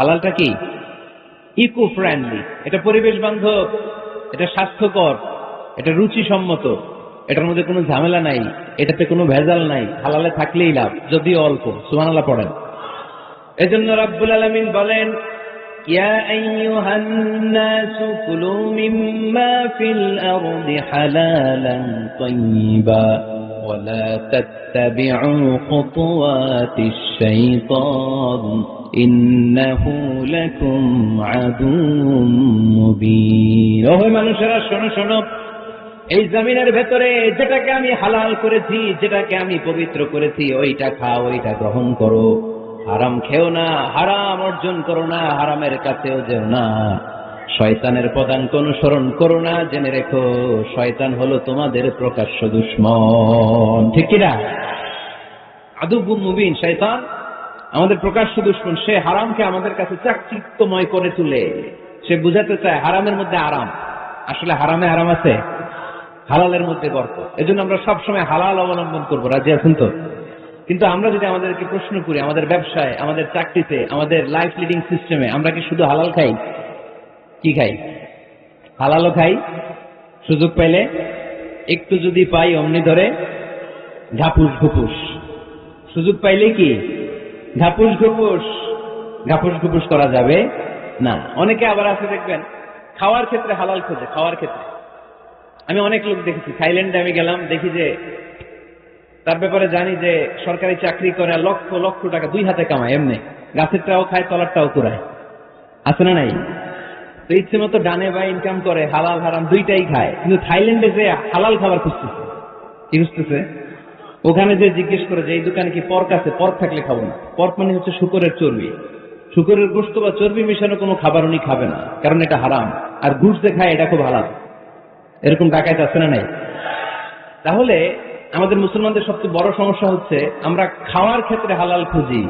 হালালটা কি? Eco friendly, এটা পরিবেশ বান্ধব, এটা স্বাস্থ্যকর, এটা রুচিসম্মত, এটার মধ্যে কোনো ঝামেলা নাই, এটাতে কোনো ভেজাল নাই, হালালে থাকলেই লাভ, যদিও অল্প। সুবহানাল্লাহ পড়েন। এজন্য রাব্বুল আলামিন বলেন, ইয়া আইয়ুহান নাসু কুলু মিম্মা ফিল আরদি হালালান তাইয়্যিবা ওয়া লা তাত্তাবিউ খুতুওয়াতিশ শাইতান ইন্নাহু লাকুম আদুউম মুবিন। ওহে মানুষেরা, শোনো শোনো, এই জমিনের ভেতরে যেটাকে আমি হালাল করেছি, যেটাকে আমি পবিত্র করেছি, ওইটা খাও, ওইটা গ্রহণ করো। হারাম খেও না, হারাম অর্জন করো না, হারামের কাছেও যেও না, শয়তানের পদাঙ্ক অনুসরণ করো না। জেনে রেখো, শয়তান হলো তোমাদের প্রকাশ্য দুশমন। ঠিক কিনা? আদুউম মুবিন। শয়তান আমাদের প্রকাশ্য দুশমন। সে হারামকে আমাদের কাছে চাকচিক্যময় করে তুলে। সে বুঝাতে চায় হারামের মধ্যে আরাম, আসলে হারামে আরাম আছে, হালালের মধ্যে বরকত। এজন্য আমরা সবসময় হালাল অবলম্বন করবো। রাজি আছেন তো? কিন্তু আমরা যদি আমাদেরকে প্রশ্ন করি, আমাদের ব্যবসায়, আমাদের চাকরিতে, আমাদের লাইফ লিডিং সিস্টেমে আমরা কি শুধু হালাল খাই? কি খাই? হালালও খাই, সুযোগ পাইলে একটু যদি পাই অমনি ধরে ঘাপুস ঘুপুস। সুযোগ পাইলে কি ঘাপুস ঘুপুস, ঘাপুস ঘুপুস করা যাবে না। অনেকে আবার আছে দেখবেন খাওয়ার ক্ষেত্রে হালাল খোঁজে। খাওয়ার ক্ষেত্রে আমি অনেক লোক দেখেছি। থাইল্যান্ডে আমি গেলাম, দেখি যে তার ব্যাপারে জানি যে সরকারি চাকরি করে, লক্ষ লক্ষ টাকা দুই হাতে কামায়, এমনি গাছেরটাও খায়, তলারটাও কুড়ায়। আছে না নাই? তো ইচ্ছে মতো ডানে বা ইনকাম করে, হালাল হারাম দুইটাই খায়। কিন্তু থাইল্যান্ডে যে হালাল খাবার খুঁজতেছে, কি খুঁজতেছে? ওখানে যে জিজ্ঞেস করে যে এই দোকানে কি পর্ক আছে, পর্ক থাকলে খাবো না। পর্ক মানে হচ্ছে শুকরের চর্বি, শুকরের গোশত বা চর্বি মিশানো কোনো খাবার উনি খাবে না, কারণ এটা হারাম। আর ঘুষ যে খায় এটা খুব হালাল। এরকম ডাকাত আছে না নাই? তাহলে আমাদের মুসলমানদের সবচেয়ে বড় সমস্যা হচ্ছে আমরা খাওয়ার ক্ষেত্রে হালাল খুঁজি,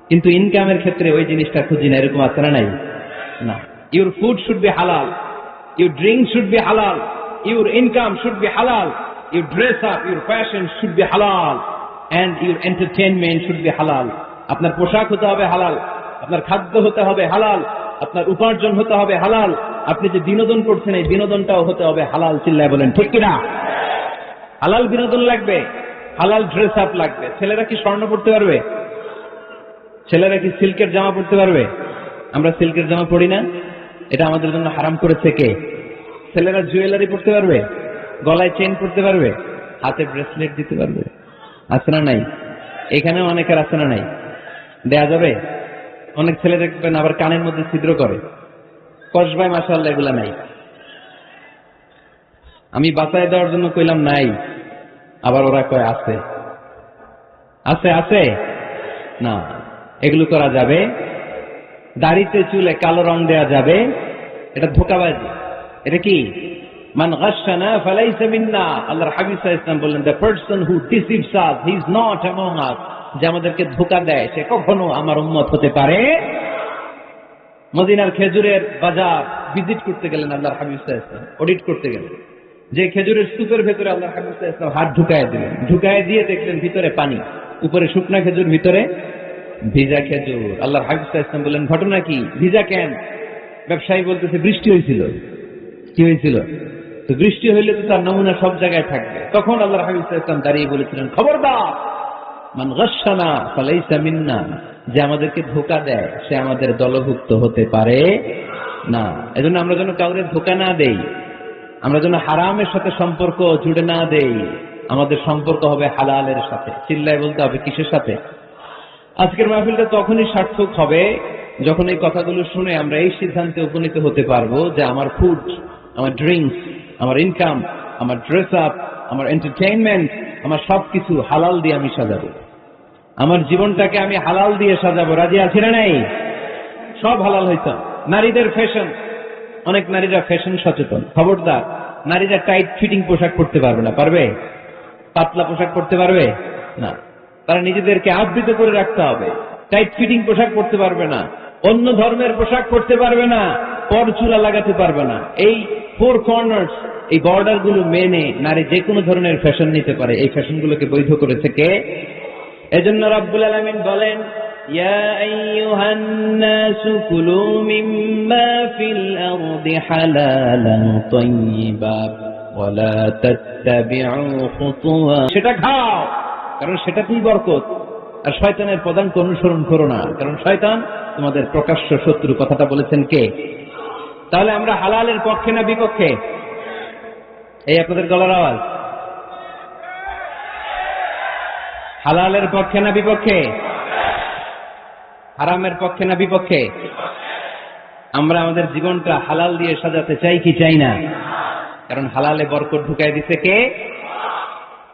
কিন্তু ইনকামের ক্ষেত্রে ওই জিনিসটা খুঁজি না। এরকম আছে না নাই? না। Your food should be halal, your drink should be halal, your income should be halal, your dress up, your fashion should be halal, and your entertainment should be halal. আপনার পোশাক হতে হবে হালাল, আপনার খাদ্য হতে হবে হালাল, আপনার উপার্জন হতে হবে হালাল, আপনি যে বিনোদন করছেন এই বিনোদনটাও হতে হবে হালাল। চিল্লায় বলেন ঠিক কিনা? হালাল বিনোদন লাগবে, হালাল ড্রেস আপ লাগবে। ছেলেরা কি স্বর্ণ পড়তে পারবে? ছেলেরা কি সিল্কের জামা পড়তে পারবে? আমরা সিল্কের জামা পড়ি না, এটা আমাদের জন্য হারাম করেছে কে? ছেলেরা জুয়েলারি পড়তে পারবে? গলায় চেন পড়তে পারবে? হাতে ব্রেসলেট দিতে পারবে? আছে না নাই? এখানেও অনেকের আছে না নাই? দেয়া যাবে? অনেক ছেলে দেখবেন আবার কানের মধ্যে ছিদ্র করে। কসবাই মাশাআল্লাহ এগুলা নাই। আমি বাঁচায় দেওয়ার জন্য কইলাম নাই, আবার ওরা কয় আছে। আছে আছে না, এগুলো করা যাবে? দাড়িতে চুলে কালো রং দেয়া যাবে? এটা ধোঁকাবাজি। এটা কি? মান গাশশানা ফালাইসা মিন্না। আল্লাহর হাবিব সাল্লাল্লাহু আলাইহি ওয়াসাল্লাম বললেন, the person who deceives us, he is not among আস। যে আমাদেরকে ধোঁকা দেয় সে কখনো আমার উম্মত হতে পারে। মদিনার খেজুরের বাজার ভিজিট করতে গেলেন আল্লাহর হাবিব সাল্লাল্লাহু আলাইহি ওয়াসাল্লাম, অডিট করতে গেলেন। যে খেজুরের স্তূপের ভেতরে আল্লাহর হাবিব সাল্লাল্লাহু আলাইহি ওয়াসাল্লাম হাত ঢুকায় দিলেন, ঢুকায় দিয়ে দেখলেন ভিতরে পানি, উপরে শুকনা খেজুর, ভিতরে ভিজা খেজুর। আল্লাহর হাবিব সাল্লাল্লাহু আলাইহি ওয়াসাল্লাম বললেন, ঘটনা কি? ভিজা কেন? ব্যবসায়ী বলতেছে বৃষ্টি হয়েছিল। কি হয়েছিল? তো বৃষ্টি হইলে তো তার নমুনা সব জায়গায় থাকবে। তখন আল্লাহর হাবিব সাল্লাল্লাহু আলাইহি ওয়াসাল্লাম দাঁড়িয়ে বলেছিলেন, খবরদার, মান গাশশানা ফালাইসা মিন্না। যে আমাদেরকে ধোঁকা দেয় সে আমাদের দলভুক্ত হতে পারে না। এজন্য আমরা যেন কাউকে ধোঁকা না দেই, আমরা যেন হারামের সাথে সম্পর্ক জুড়ে না দেই। আমাদের সম্পর্ক হবে হালালের সাথে। চিল্লায় বলতে হবে কিসের সাথে? আজকের মাহফিলটা তখনই সার্থক হবে যখন এই কথাগুলো শুনে আমরা এই সিদ্ধান্তে উপনীত হতে পারবো যে আমার ফুড, আমার ড্রিঙ্কস, আমার ইনকাম, আমার ড্রেস আপ, আমার এন্টারটেইনমেন্ট, আমার সবকিছু হালাল দিয়ে আমি সাজাবো। আমার জীবনটাকে আমি হালাল দিয়ে সাজাবো। রাজি আছি না নাই? সব হালাল হইতো। নারীদের ফ্যাশন, অনেক নারীরা ফ্যাশন সচেতন। খবরদার, নারীরা টাইট ফিটিং পোশাক পরতে পারবে না। পারবে? পাতলা পোশাক পরতে পারবে না। তারা নিজেদেরকে আবৃত করে রাখতে হবে। টাইট ফিটিং পোশাক পরতে পারবে না, অন্য ধর্মের পোশাক পরতে পারবে না, পরচুলা লাগাতে পারবে না। এই ফোর কর্নার্স, এই বর্ডার গুলো মেনে নারী যে কোনো ধরনের ফ্যাশন নিতে পারে। এই ফ্যাশন গুলোকে বৈধ করেছে কে? এজন্য রাব্বুল আলামিন বলেন, يا أيها الناس كلوا مما في الأرض حلالا طيبا ولا تتبعوا خطوات সেটা খাও কারণ সেটাতেই বরকত আর শয়তানের পদাঙ্ক অনুসরণ করো না কারণ শয়তান তোমাদের প্রকাশ্য শত্রু কথাটা বলেছেন কে তাহলে আমরা হালালের পক্ষে না বিপক্ষে এই আপনাদের গলার আওয়াজ হালালের পক্ষে না বিপক্ষে হারামের পক্ষে না বিপক্ষে আমরা আমাদের জীবনটা হালাল দিয়ে সাজাতে চাই কি চাই না কারণ হালালে বরকত ঢুকাই দিতে কে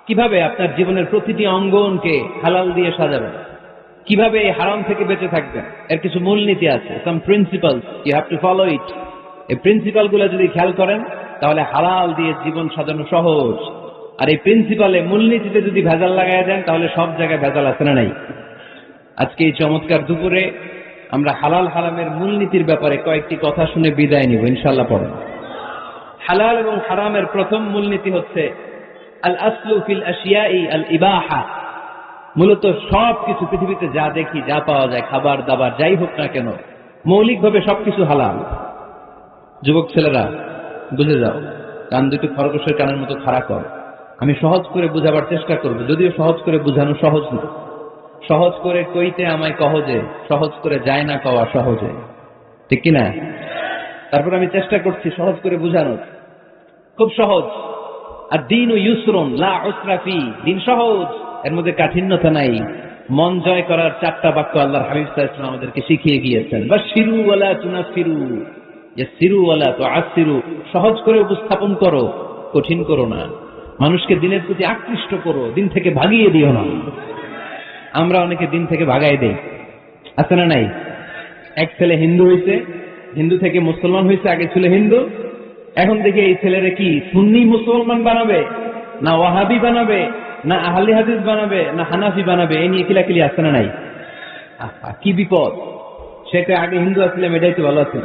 কিভাবে আপনার জীবনের প্রতিটি অঙ্গনকে হালাল দিয়ে সাজাবেন কিভাবে এই হারাম থেকে বেঁচে থাকবেন এর কিছু মূলনীতি আছে some principles you have to follow it এই প্রিন্সিপালগুলো যদি খেয়াল করেন তাহলে হালাল দিয়ে জীবন সাজানো সহজ আর এই প্রিন্সিপালে মূলনীতিতে যদি ভেজাল লাগায় দেন তাহলে সব জায়গায় ভেজাল আছে না নাই আজকে এই চমৎকার দুপুরে আমরা হালাল হারামের মূলনীতির ব্যাপারে কয়েকটি কথা শুনে বিদায় নিব ইনশাআল্লাহ পড়েন হালাল এবং হারামের প্রথম মূলনীতি হচ্ছে আল আসলু ফিল আশিয়াই আল ইবাহা মূলত সব কিছু পৃথিবীতে যা দেখি যা পাওয়া যায় খাবার দাবার যাই হোক না কেন মৌলিকভাবে সবকিছু হালাল যুবক ছেলেরা বুঝে যাও কান দুটো খরগোশের কানের মতো খাড়া কর আমি সহজ করে বুঝাবার চেষ্টা করব যদিও সহজ করে বুঝানো সহজ না সহজ করে কইতে আমায় কহজে সহজ করে যায় না কওয়া সহজে ঠিক কিনা তারপর আমি চেষ্টা করছি সহজ করে বুঝানোর খুব সহজ আর দিন ও ইউসরুন লা উসরা ফি দিন সহজ এর মধ্যে কাঠিন্যতা নাই মন জয় করার চারটা বাক্য আল্লাহর হাবিব সাল্লাল্লাহু আলাইহি ওয়াসাল্লাম আমাদেরকে শিখিয়ে গিয়েছেন বাশিরু ওয়ালা তুনাফিরু ইয়াসিরু ওয়ালা তুআসিরু সহজ করে উপস্থাপন করো কঠিন করো না মানুষকে দিনের প্রতি আকৃষ্ট করো দিন থেকে ভাগিয়ে দিও না আমরা অনেকে দিন থেকে ভাগাই দেই আছে না নাই এক ছেলে হিন্দু হয়েছে হিন্দু থেকে মুসলমান হয়েছে আগে ছিল হিন্দু এখন দেখি এই ছেলেরা কি সুন্নি মুসলমান বানাবে না ওয়াহাবি বানাবে না আহলে হাদিস বানাবে না হানাফি বানাবে এই নিয়ে কিলাকিলি আছে না নাই কি বিপদ সেটা আগে হিন্দু আসছিলাম এটাই তো ভালো ছিল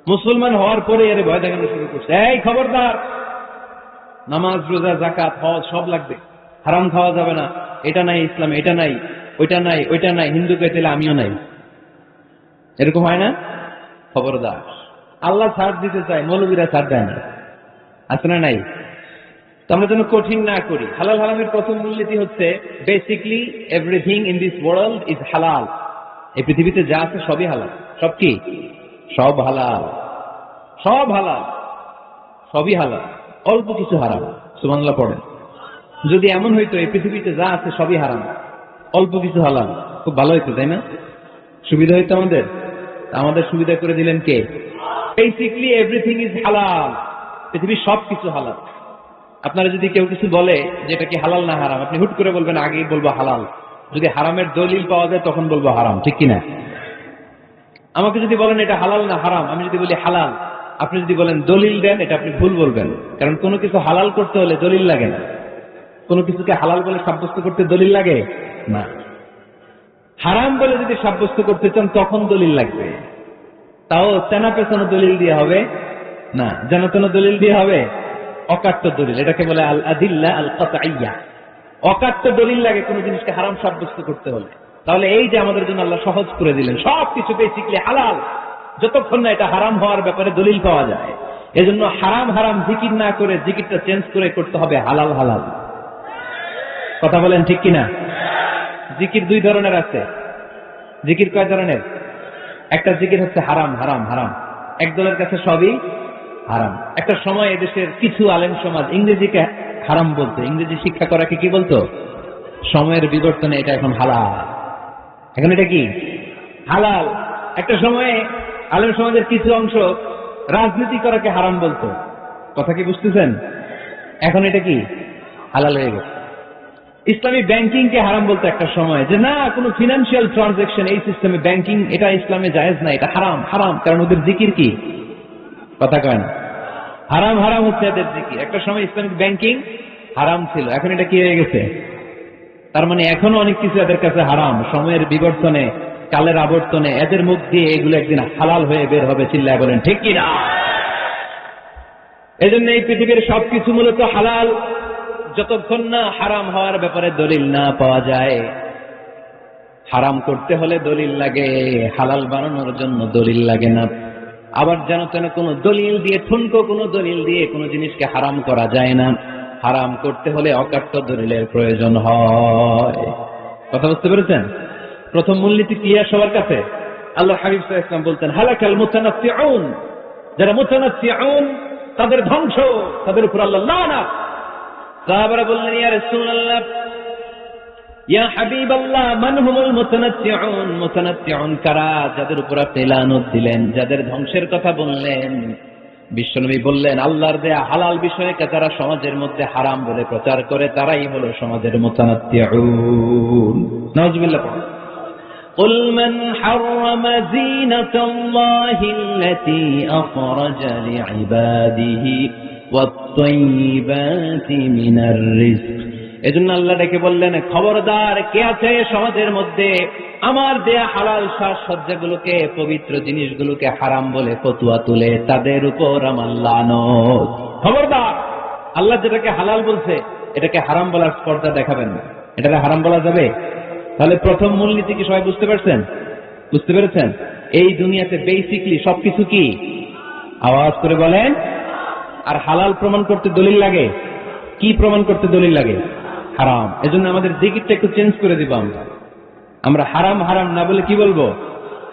মুসলমান হওয়ার পরে এর ভয় দেখানো শুরু করছে এই খবরদার নামাজ রোজা যাকাত হজ সব লাগবে হারাম খাওয়া যাবে না এটা নাই ইসলাম এটা নাই ওইটা নাই হিন্দু কে তাহলে আমিও নাই এরকম হয় না খবরদার আল্লাহ ছাড় দিতে চায় মৌলবীরা ছাড় দেয় না আছে না নাই তো আমরা যেন কঠিন না করি হালাল হারামের প্রথম মূলনীতি হচ্ছে basically everything in this world is হালাল এই পৃথিবীতে যা আছে সবই হালাল সব কি সব হালাল সব হালাল সবই হালাল অল্প কিছু হারাম সুবহানাল্লাহ পড়েন যদি এমন হইতো এই পৃথিবীতে যা আছে সবই হারাম অল্প কিছু হালাল খুব ভালো হইতো তাই না সুবিধা হইতো আমাদের সুবিধা করে দিলেন কে বেসিকলি এভরিথিং ইজ হালাল পৃথিবীর সব কিছু হালাল আপনারা যদি কেউ কিছু বলে যে এটা কি হালাল না হারাম আপনি হুট করে বলবেন আগেই বলবো হালাল যদি হারামের দলিল পাওয়া যায় তখন বলবো হারাম ঠিক কিনা আমাকে যদি বলেন এটা হালাল না হারাম আমি যদি বলি হালাল আপনি যদি বলেন দলিল দেন এটা আপনি ভুল বলবেন কারণ কোনো কিছু হালাল করতে হলে দলিল লাগে না কোনো কিছুকে হালাল বলে সাব্যস্ত করতে দলিল লাগে না হারাম বলে যদি সাব্যস্ত করতে চান তখন দলিল লাগবে তাও চেনা পেছানো দলিল দিয়ে হবে না জানা তেনা দলিল দিয়ে হবে অকাট্য দলিল এটাকে বলে আল আদিল্লা আল কাতঈয়া অকাট্য দলিল লাগে কোনো জিনিসকে হারাম সাব্যস্ত করতে হলে তাহলে এই যে আমাদের জন্য আল্লাহ সহজ করে দিলেন সবকিছু বেসিকলি হালাল যতক্ষণ না এটা হারাম হওয়ার ব্যাপারে দলিল পাওয়া যায় এজন্য হারাম হারাম জিকির না করে জিকিরটা চেঞ্জ করে করতে হবে হালাল হালাল কথা বলেন ঠিক কিনা জিকির দুই ধরনের আছে জিকির কয় ধরনের একটা জিকির হচ্ছে হারাম হারাম হারাম একদলের কাছে সবই হারাম একটা সময় এদেশের কিছু আলেম সমাজ ইংরেজিকে হারাম বলতো ইংরেজি শিক্ষা করাকে কি বলতো সময়ের বিবর্তনে এটা এখন হালাল এখন এটা কি হালাল একটা সময়ে আলেম সমাজের কিছু অংশ রাজনীতি করাকে হারাম বলতো কথা কি বুঝতেছেন এখন এটা কি হালাল হয়ে গেছে ইসলামী ব্যাংকিং কে হারাম বলতে একটা সময় যে না কোনো ফিনান্সিয়াল ট্রানজাকশন এই সিস্টেমে ব্যাংকিং এটা ইসলামে জায়েজ না এটা হারাম হারাম কারণ ওদের জিকির কি কথা কয় না হারাম হারাম হচ্ছে এদের জিকির একটা সময় ইসলামিক ব্যাংকিং হারাম ছিল এখন এটা কি হয়ে গেছে তার মানে এখনো অনেক কিছু এদের কাছে হারাম সময়ের বিবর্তনে কালের আবর্তনে এদের মুখ দিয়ে এগুলো একদিন হালাল হয়ে বের হবে চিল্লায় বলেন ঠিক কিনা এজন্য এই পৃথিবীর সবকিছু মূলত হালাল যতক্ষণ না হারাম হওয়ার ব্যাপারে দলিল না পাওয়া যায় হারাম করতে হলে দলিল লাগে, হালাল বানানোর জন্য দলিল লাগে না। আবার যেন তেন কোনো দলিল দিয়ে, ঠুনকো কোনো দলিল দিয়ে কোনো জিনিসকে হারাম করা যায় না। হারাম করতে হলে অকাট্য দলিলের প্রয়োজন হয়। কথা বুঝতে পেরেছেন? প্রথম মূলনীতি ক্লিয়ার সবার কাছে? আল্লাহ হাবিব সাল্লাল্লাহু আলাইহি ওয়াসাল্লাম বলতেন, হালাকাল মুতানাত্তিউন, যারা মুতানাত্তিউন তাদের ধ্বংস, তাদের উপর আল্লাহ লানত। সাহাবারা বললেন, ইয়া রাসূলুল্লাহ, ইয়া হাবিবাল্লাহ, মান হুমুল মুতানাত্তিউন? মুতানাত্তিউন কারা, যাদের উপর আপনি লানত দিলেন, যাদের ধ্বংসের কথা বললেন? বিশ্বনবী বললেন, আল্লাহর দেয়া হালাল বিষয়কে যারা সমাজের মধ্যে হারাম বলে প্রচার করে তারাই হলো সমাজের মুতানাত্তিউন। নাউযুবিল্লাহ। قل من حرم زينة الله التي أخرج لعباده والطيبات من الرزق। এজন্য আল্লাহ ডেকে বললেন, খবরদার, কে আছে সমাজের মধ্যে আমার দেয়া হালাল সাজসজ্জাগুলোকে, পবিত্র জিনিসগুলোকে হারাম বলে ফতোয়া তুলে, তাদের উপর আমার লানত। খবরদার, আল্লাহ যেটাকে হালাল বলছে এটাকে হারাম বলার স্পর্ধা দেখাবেন না। এটাকে হারাম বলা যাবে? তাহলে প্রথম মূলনীতি কি সবাই বুঝতে পারছেন? বুঝতে পেরেছেন? এই দুনিয়াতে বেসিকলি সবকিছু কি? আওয়াজ করে বলেন। আর হালাল প্রমাণ করতে দলিল লাগে। কি প্রমাণ করতে দলিল লাগে? হারাম। এজন্য আমাদের জিকিরটা একটু চেঞ্জ করে দিব। আমরা হারাম হারাম না বলে কি বলবো?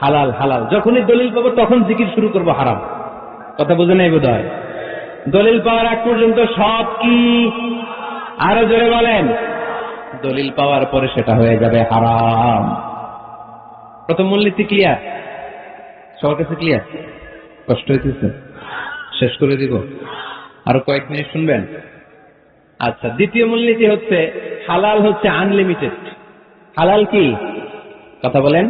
হালাল হালাল। যখনই দলিল পাবো তখন জিকির শুরু করবো হারাম। কথা বুঝে নাই বোধ হয়? দলিল পাওয়ার আগ পর্যন্ত সব কি? আরো জোরে বলেন। দলিল পাওয়ার পরে সেটা হয়ে যাবে হারাম। প্রথম মূলনীতি ক্লিয়ার? সবার কাছে ক্লিয়ার? কষ্ট হইতেছে? শেষ করে দিব, আরো কয়েক মিনিট শুনবেন? আচ্ছা, দ্বিতীয় মূলনীতি হচ্ছে হালাল হচ্ছে আনলিমিটেড। হালাল কি? কথা বলেন।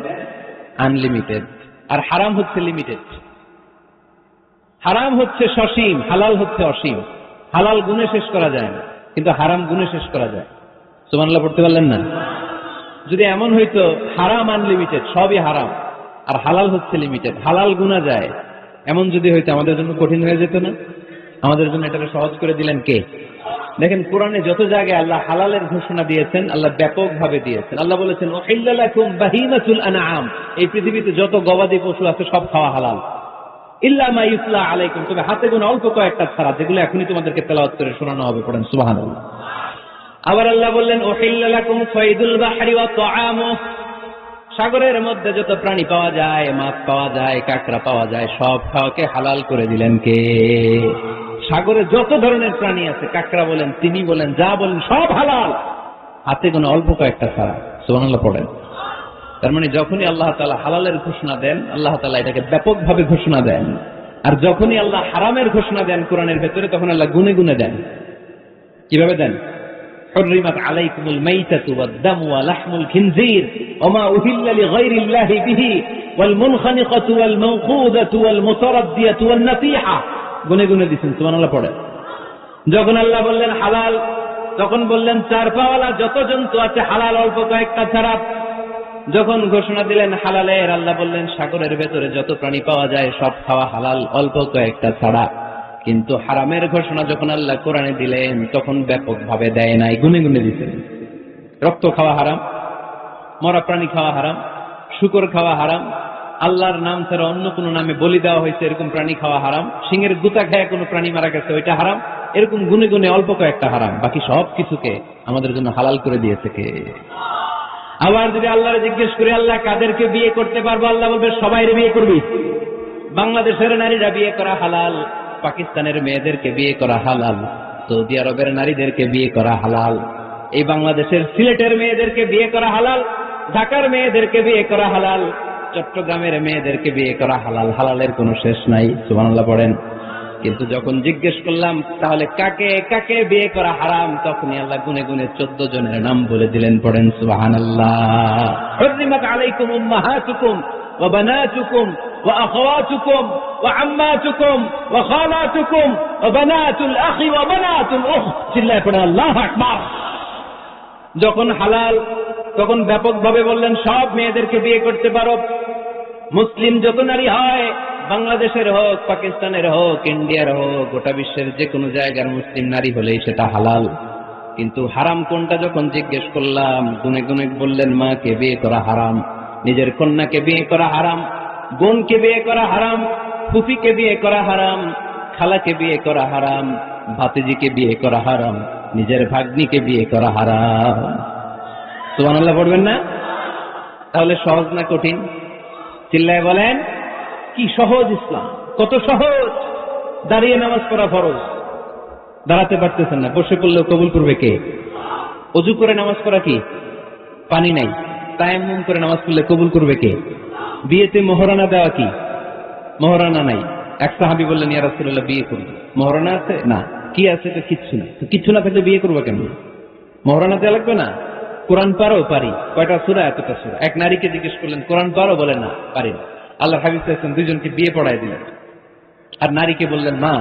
আনলিমিটেড। আর হারাম হচ্ছে লিমিটেড। হারাম হচ্ছে সসীম, হালাল হচ্ছে অসীম। হালাল গুণে শেষ করা যায় না, কিন্তু হারাম গুণে শেষ করা যায়। সুবহানাল্লাহ পড়তে পারলেন না? যদি এমন হইতো হারাম আনলিমিটেড, সবই হারাম, আর হালাল হচ্ছে লিমিটেড, হালাল গুণা যায়, এমন যদি হইতো আমাদের জন্য কঠিন হয়ে যেত না? আমাদের জন্য এটাকে সহজ করে দিলেন কে? দেখেন, কোরআনে যত জায়গায় আল্লাহ হালালের ঘোষণা দিয়েছেন, আল্লাহ ব্যাপকভাবে দিয়েছেন। আল্লাহ বলেছেন, উহিল্লা লাকুম বাহিমাতুল আনআম, এই পৃথিবীতে যত গবাদি পশু আছে সব খাওয়া হালাল, ইল্লা মা ইউতলা আলাইকুম, তবে হাতে গোনা অল্প কয়েকটা ছাড়া, যেগুলো এখনই তোমাদেরকে তেলাওয়াত করে শোনানো হবে। পড়েন সুবহানাল্লাহ। আবার আল্লাহ বললেন, উহিল্লা লাকুম সাইদুল বাহরি ওয়া তাআমু, সাগরের মধ্যে যত প্রাণী পাওয়া যায়, মাছ পাওয়া যায়, কাঁকড়া পাওয়া যায়, সব খাওয়াকে হালাল করে দিলেন কে? সাগরে যত ধরনের প্রাণী আছে, কাঁকড়া বলেন, তিনি বলেন, যা বলেন, সব হালাল, হাতে কোনো অল্প কয়েকটা ছাড়া। সুবহানাল্লাহ পড়েন। তার মানে যখনই আল্লাহ তাআলা হালালের ঘোষণা দেন, আল্লাহ তাআলা এটাকে ব্যাপকভাবে ঘোষণা দেন। আর যখনই আল্লাহ হারামের ঘোষণা দেন কোরআনের ভেতরে, তখন আল্লাহ গুনে গুনে দেন। কিভাবে দেন? حرمت عليكم الميتة والدم ولحم الخنزير وما أهل لغير الله به والمنخنقة والموقوذة والمتردية والنطيحة, গুনে গুনে দিয়েছেন। সুবহানাল্লাহ পড়ে। যখন আল্লাহ বললেন হালাল, তখন বললেন চার পাওয়ালা যত জন্তু আছে হালাল, অল্প কয়েকটা ছাড়া। যখন ঘোষণা দিলেন হালালের, আল্লাহ বললেন সাগরের ভেতরে যত প্রাণী পাওয়া যায় সব খাওয়া হালাল, অল্প কয়েকটা ছাড়া। কিন্তু হারামের ঘোষণা যখন আল্লাহ কোরআনে দিলেন, তখন ব্যাপকভাবে দেয় নাই, গুনে গুনে দিতেন। রক্ত খাওয়া হারাম, মরা প্রাণী খাওয়া হারাম, শূকর খাওয়া হারাম, আল্লাহর নাম ছাড়া অন্য কোনো নামে বলি দেওয়া হয়েছে এরকম প্রাণী খাওয়া হারাম, সিংহের গুতা খায় কোনো প্রাণী মারা গেছে ওইটা হারাম। এরকম গুনে গুনে অল্প কয়েকটা হারাম, বাকি সব কিছুকে আমাদের জন্য হালাল করে দিয়েছে কে? আবার যদি আল্লাহরে জিজ্ঞেস করি, আল্লাহ কাদেরকে বিয়ে করতে পারবো? আল্লাহ বলবে সবাইরে বিয়ে করবি। বাংলাদেশের নারীরা বিয়ে করা হালাল, পাকিস্তানের মেয়েদেরকে বিয়ে করা হালাল, সৌদি আরবের নারীদেরকে বিয়ে করা হালাল, এই বাংলাদেশের সিলেটের মেয়েদেরকে বিয়ে করা হালাল, ঢাকার মেয়েদেরকে বিয়ে করা হালাল, চট্টগ্রামের মেয়েদেরকে বিয়ে করা হালাল। হালালের কোনো শেষ নাই। সুবহানাল্লাহ পড়েন। কিন্তু যখন জিজ্ঞেস করলাম তাহলে কাকে কাকে বিয়ে করা হারাম, তখনই আল্লাহ গুনে গুনে 14 জনের নাম বলে দিলেন। পড়েন সুবহানাল্লাহ। হুররিমাত আলাইকুম উম্মাহাতুকুম ওয়া বানাতুকুম ওয়া আখাওয়াতুকুম ওয়া আম্মাতুকুম ওয়া খালাতুকুম ওয়া বানাতুল আখি ওয়া বানাতুল উখত। চিল্লায়ে পড়েন আল্লাহু আকবার। যখন হালাল, তখন ব্যাপকভাবে বললেন সব মেয়েদেরকে বিয়ে করতে পারো। মুসলিম যত নারী হয়, বাংলাদেশের হোক, পাকিস্তানের হোক, ইন্ডিয়ার হোক, গোটা বিশ্বের যে কোনো জায়গার মুসলিম নারী হলেই সেটা হালাল। কিন্তু হারাম কোনটা যখন জিজ্ঞেস করলাম, গুনে গুনে বললেন মাকে বিয়ে করা হারাম, নিজের কন্যাকে বিয়ে করা হারাম, বোনকে বিয়ে করা হারাম, ফুফিকে বিয়ে করা হারাম, খালাকে বিয়ে করা হারাম, ভাতিজিকে বিয়ে করা হারাম, নিজের ভাগ্নিকে বিয়ে করা হারাম। সুবহানাল্লাহ পড়বেন না? তাহলে সহজ না কঠিন? চিল্লায় বলেন, কি সহজ ইসলাম, কত সহজ। দাঁড়িয়ে নামাজ পড়া ফরজ, দাঁড়াতে পারতেছেন না, বসে পড়লেও কবুল করবে কে? অজু করে নামাজ পড়া কি? পানি নাই, তায়াম্মুম করে নামাজ পড়লে কবুল করবে কে? বিয়েতে মোহরানা দেওয়া কি? মোহরানা নাই। এক সাহাবী বললেন, ইয়া রাসূলুল্লাহ বিয়ে করব, মোহরানা আছে? না। কি আছে? তো কিচ্ছু না। তো কিচ্ছু না থাকলে বিয়ে করবো কেন? মোহরানা দেওয়া লাগবে না? কোরআন পারো? পারি। কয়টা সূরা? এতটা সূরা। এক নারীকে জিজ্ঞেস করলেন, কোরআন পারো? বলে না, পারি না। আল্লাহর হাবিব সাল্লাল্লাহু আলাইহি ওয়াসাল্লাম দুইজনকে বিয়ে পড়ায় দিলেন। আর নারীকে বললেন, মা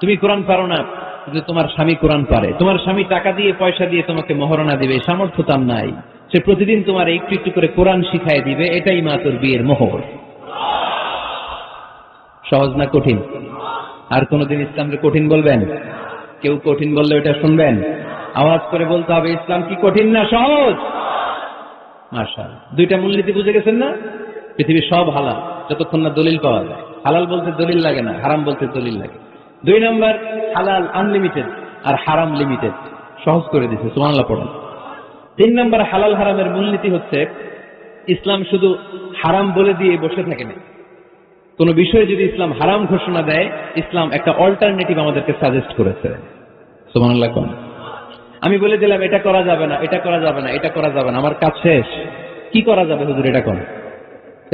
তুমি কোরআন পারো না, কিন্তু তোমার স্বামী কোরআন পারে, তোমার স্বামী টাকা দিয়ে পয়সা দিয়ে তোমাকে মোহরানা দিবে, সামর্থ্য তার নাই, সে প্রতিদিন তোমার একটু একটু করে কোরআন শিখায় দিবে, এটাই মা তোর বিয়ের মোহর। সহজ না কঠিন? আর কোনদিন ইসলামকে কঠিন বলবেন? কেউ কঠিন বললে ওটা শুনবেন? আওয়াজ করে বলতে হবে, ইসলাম কি কঠিন না সহজ? মাশাআল্লাহ। দুইটা মূলনীতি বুঝে গেছেন না? পৃথিবীর সব হালাল যতক্ষণ না দলিল পাওয়া যায়। হালাল বলতে দলিল লাগে না, হারাম বলতে দলিল লাগে। 2 নম্বর, হালাল আনলিমিটেড আর হারাম লিমিটেড, সহজ করে দিয়েছে, সুবহানাল্লাহ পড়েন। 3 নম্বর, হালাল হারামের মূলনীতি হচ্ছে ইসলাম শুধু হারাম বলে দিয়ে বসে থাকে না। কোন বিষয়ে যদি ইসলাম হারাম ঘোষণা দেয়, ইসলাম একটা অল্টারনেটিভ আমাদেরকে সাজেস্ট করেছে। সুবহানাল্লাহ কোন? আমি বলে দিলাম এটা করা যাবে না, এটা করা যাবে না, এটা করা যাবে না, আমার কাজ শেষ, কি করা যাবে হুজুর এটা কোন?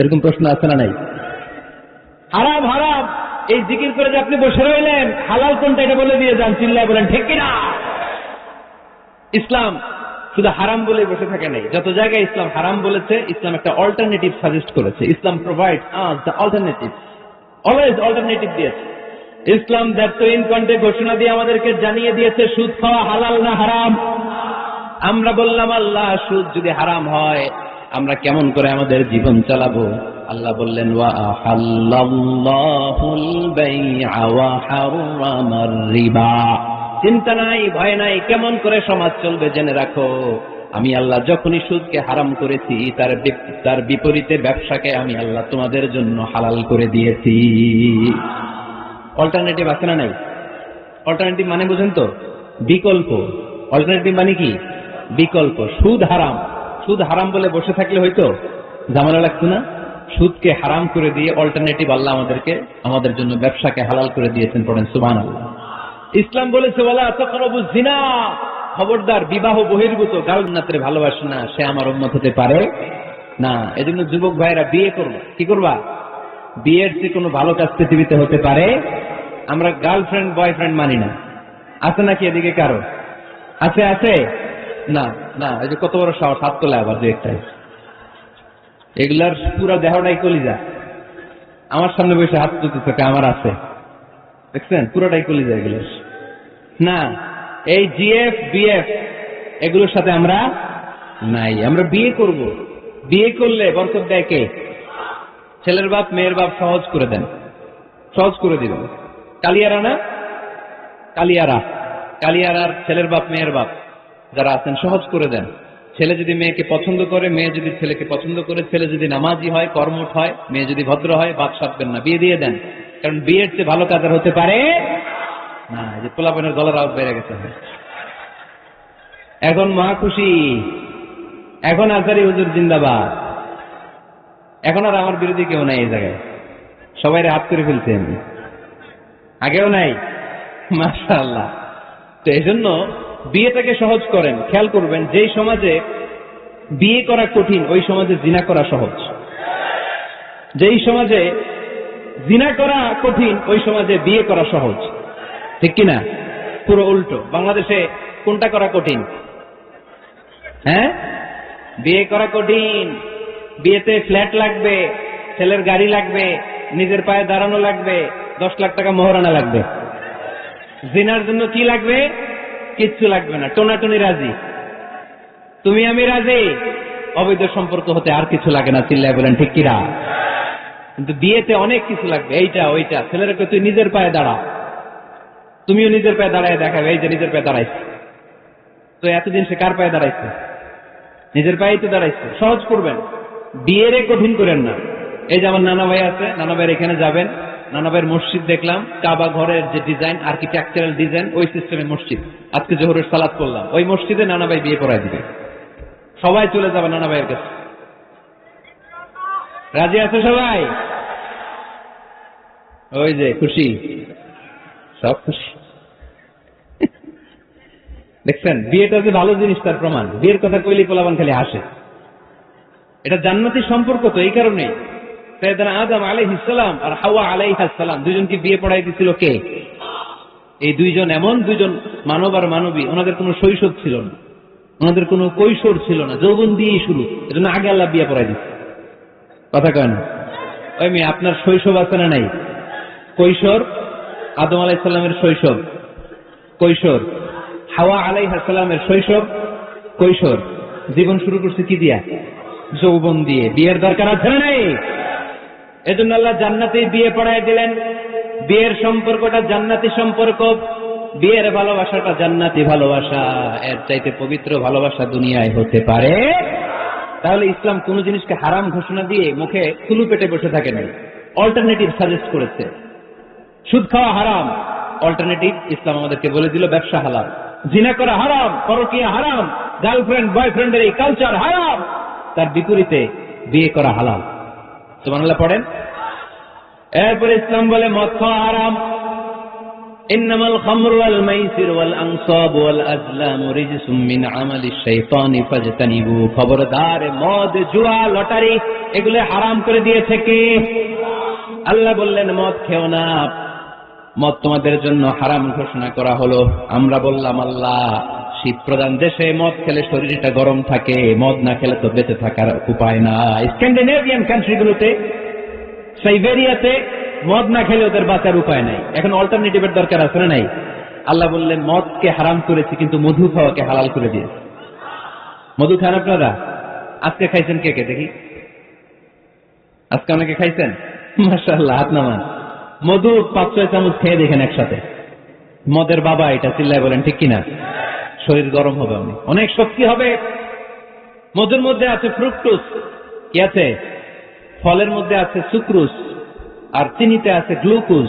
এরকম প্রশ্ন আছে না নাই? হারাম হারাম এই জিকির করে যে আপনি বসে রইলেন, হালাল কোনটা এটা বলে দিয়ে যান, চিল্লায় বলেন ঠিক কিনা? ইসলাম শুধু হারাম বলে বসে থাকে নাই, যত জায়গায় ইসলাম হারাম বলেছে, ইসলাম একটা অল্টারনেটিভ সাজেস্ট করেছে। Islam provides us the alternative, always alternative দিয়েছে। ইসলাম দ্যাট তো ইন কন্টে ঘোষণা দিয়ে আমাদেরকে জানিয়ে দিয়েছে সুদ খাওয়া হালাল না হারাম। আমরা বললাম, আল্লাহ সুদ যদি হারাম হয় আমরা কেমন করে আমাদের জীবন চালাবো? আল্লাহ বললেন, ওয়া আহাল্লাল্লাহুল বাই'a ওয়া হারামার রিবা। চিন্তা নাই, ভয় নাই, কেমন করে সমাজ চলবে জেনে রাখো, আমি আল্লাহ যখনই সুদকে হারাম করেছি, তার বিপরীতে ব্যবসাকে আমি আল্লাহ তোমাদের জন্য হালাল করে দিয়েছি। অল্টারনেটিভ আছে না নাই? অল্টারনেটিভ মানে বুঝেন তো? বিকল্প। অল্টারনেটিভ মানে কি? বিকল্প। সুদ হারাম, সুদ হারাম বলে বসে থাকলে হয়তো ঝামেলা লাগতো না। সুদকে হারাম করে দিয়ে অল্টারনেটিভ আল্লাহ আমাদেরকে, আমাদের জন্য ব্যবসাকে হালাল করে দিয়েছেন। পড়েন সুবহানাল্লাহ। ইসলাম বলেছে, ওয়ালা তাকরাবুজ জিনা, খবরদার বিবাহ বহির্ভূত গার্লনাত্রে ভালোবাসে না, সে আমার উম্মত হতে পারে না। এজন্য যুবক ভাইরা বিয়ে করবা, কি করবা? বিয়ের চেয়ে কোনো ভালো কাজ পৃথিবীতে হতে পারে? আমরা গার্লফ্রেন্ড বয়ফ্রেন্ড মানি না। আছে নাকি এদিকে কারো? আছে? আছে না? না, এই যে কত বড় সাহস, হাত তোলে আবার 2-1টাই। এগুলার পুরো দেহটাই কলিজা। আমার সামনে বসে হাত তুলতেছে, আমার আছে, দেখছেন? পুরোটাই কলিজা এগুলোর। না, এই জিএফ বিএফ এগুলোর সাথে আমরা নাই। আমরা বিয়ে করব, বিয়ে করলে বরকত দেয় কে? ছেলের বাপ মেয়ের বাপ সহজ করে দেন, সহজ করে দিবেন। কালিয়ারা না? কালিয়ারা, কালিয়ারার ছেলের বাপ মেয়ের বাপ যারা আছেন সহজ করে দেন। ছেলে যদি মেয়েকে পছন্দ করে, মেয়ে যদি ছেলেকে পছন্দ করে, ছেলে যদি নামাজি হয়, কর্মঠ হয়, মেয়ে যদি ভদ্র হয়, বাদ সাধবেন না, বিয়ে দিয়ে দেন। কারণ বিয়ের চেয়ে ভালো কাজ আর হতে পারে না। যে পোলাপানের গলার আওয়াজ বেড়ে গেছে এখন, মা খুশি, এখন আজারি হুজুর জিন্দাবাদ, এখন আর আমার বিরোধী কেউ নাই এই জায়গায়, সবাই হাত করে ফেলছে, আমি আগেও নাই। মাশাআল্লাহ। তো এই জন্য বিয়েটাকে সহজ করেন। খেয়াল করবেন, যেই সমাজে বিয়ে করা কঠিন ওই সমাজে জিনা করা সহজ, যেই সমাজে জিনা করা কঠিন ওই সমাজে বিয়ে করা সহজ, ঠিক কিনা? পুরো উল্টো। বাংলাদেশে কোনটা করা কঠিন? হ্যাঁ, বিয়ে করা কঠিন। বিয়েতে ফ্ল্যাট লাগবে, ছেলের গাড়ি লাগবে, নিজের পায়ে দাঁড়ানো লাগবে, 10 লাখ টাকা মোহরানা লাগবে। জিনার জন্য কি লাগবে? কিচ্ছু লাগবে না, টোনাটুনি রাজি, তুমি আমি রাজি, অবৈধ সম্পর্ক হতে আর কিছু লাগে না। চিল্লায় বলেন ঠিক কিনা? কিন্তু বিয়েতে অনেক কিছু লাগবে, এইটা ওইটা। ছেলেরা তুই নিজের পায়ে দাঁড়া, তুমিও নিজের পায়ে দাঁড়ায় দেখাবে, এই যে নিজের পায়ে দাঁড়াইছে। তো এতদিন সে কার পায়ে দাঁড়াইছে? নিজের পায়েই তো দাঁড়াইছে। সহজ করবেন, বিয়েরে কঠিন করেন না। এই যে আমার নানা ভাই আছে, নানা ভাইয়ের এখানে যাবেন, নানা ভাইয়ের মসজিদ দেখলাম, কাবা ঘরের যে ডিজাইন, আর্কিটেকচারাল ডিজাইন, ওই সিস্টেমে মসজিদ। আজকে জোহরের সালাত করলাম, ওই মসজিদে নানা ভাই বিয়ে পড়ায় দিবে। সবাই চলে যাবে নানা ভাইয়ের কাছে। রাজি আছে সবাই? ওই যে খুশি, সব খুশি। দেখছেন, বিয়েটা যে ভালো জিনিস তার প্রমাণ। বিয়ের কথা কইলি পোলাবান খালি হাসে। এটা জান্নাতি সম্পর্ক। তো এই কারণে সাইয়েদনা আদম আলাইহিস সালাম আর হাওয়া আলাইহাস সালাম দুইজনকে বিয়ে পড়াই দিয়েছিল কে? এই দুইজন এমন দুইজন মানব আর মানবী, ওনাদের কোনো শৈশব ছিল না, ওনাদের কোনো কৈশোর ছিল না, যৌবন দিয়েই শুরু। এজন্য আগে আল্লাহ বিয়ে পড়াই দিচ্ছে। কথা কয় না? ওই মেয়ে, আপনার শৈশব আছে না নাই? কৈশোর। আদম আলাইহিস সালামের শৈশব, কৈশোর। হাওয়া আলাইহিস সালামের শৈশব, কৈশোর। জীবন শুরু করছে কি দিয়া? যৌবন দিয়ে। বিয়ের দরকার আছে না নাই? এজন্য আল্লাহ জান্নাতে বিয়ে পড়ায় দিলেন। বিয়ের সম্পর্কটা জান্নাতি সম্পর্ক, বিয়ের ভালোবাসাটা জান্নাতি ভালোবাসা। এর চাইতে পবিত্র ভালোবাসা দুনিয়ায় হতে পারে? তাহলে ইসলাম কোন জিনিসকে হারাম ঘোষণা দিয়ে মুখে তুলু পেটে বসে থাকে না, অল্টারনেটিভ সাজেস্ট করেছে। সুদ খাওয়া হারাম, অল্টারনেটিভ ইসলাম আমাদেরকে বলে দিল ব্যবসা হালাল। জিনা করা হারাম, পরকীয়া হারাম, গার্লফ্রেন্ড বয়ফ্রেন্ডের এই কালচার হারাম, তার বিপরীতে বিয়ে করা হালাল। সুবহানাল্লাহ পড়েন। এরপরে ইসলাম বলে মদ খাওয়া হারাম। ইন্নামাল খামরু ওয়াল মাইসির ওয়াল আনসাব ওয়াল আজলামু রিজসুম মিন আমালিশ শাইতানি ফাজতানিবু। খবরদার, মদ, জুয়া, লটারি এগুলো হারাম করে দিয়েছে কে? আল্লাহ বললেন মদ খেও না, মদ তোমাদের জন্য হারাম ঘোষণা করা হলো। আমরা বললাম আল্লাহ, শীত প্রধান দেশে মদ খেলে শরীরটা গরম থাকে, মদ না খেলে তো বেঁচে থাকার উপায় না। স্ক্যান্ডিনেভিয়ান কান্ট্রিগুলোতে, সাইবেরিয়াতে মদ না খেলে ওদের বাঁচার উপায় নাই। এখন অল্টারনেটিভের দরকার আছে না নাই? আল্লাহ বললেন মদকে হারাম করেছি, কিন্তু মধু খাওয়াকে হালাল করে দিয়েছে। মধু খান আপনারা? আজকে খাইছেন কে কে দেখি? আজকে অনেকে খাইছেন? মাশাআল্লাহ, হাত নামান। মধু 5-6 চামচ খেয়ে দেখেন একসাথে। মদের বাবা এটা, চিল্লায় বলেন ঠিক কিনা? শরীর গরম হবে, অনেক শক্তি হবে। মধুর মধ্যে আছে ফ্রুক্টোজ, কি আছে? ফলের মধ্যে আছে সুক্রোজ, আর চিনিতে আছে গ্লুকোজ।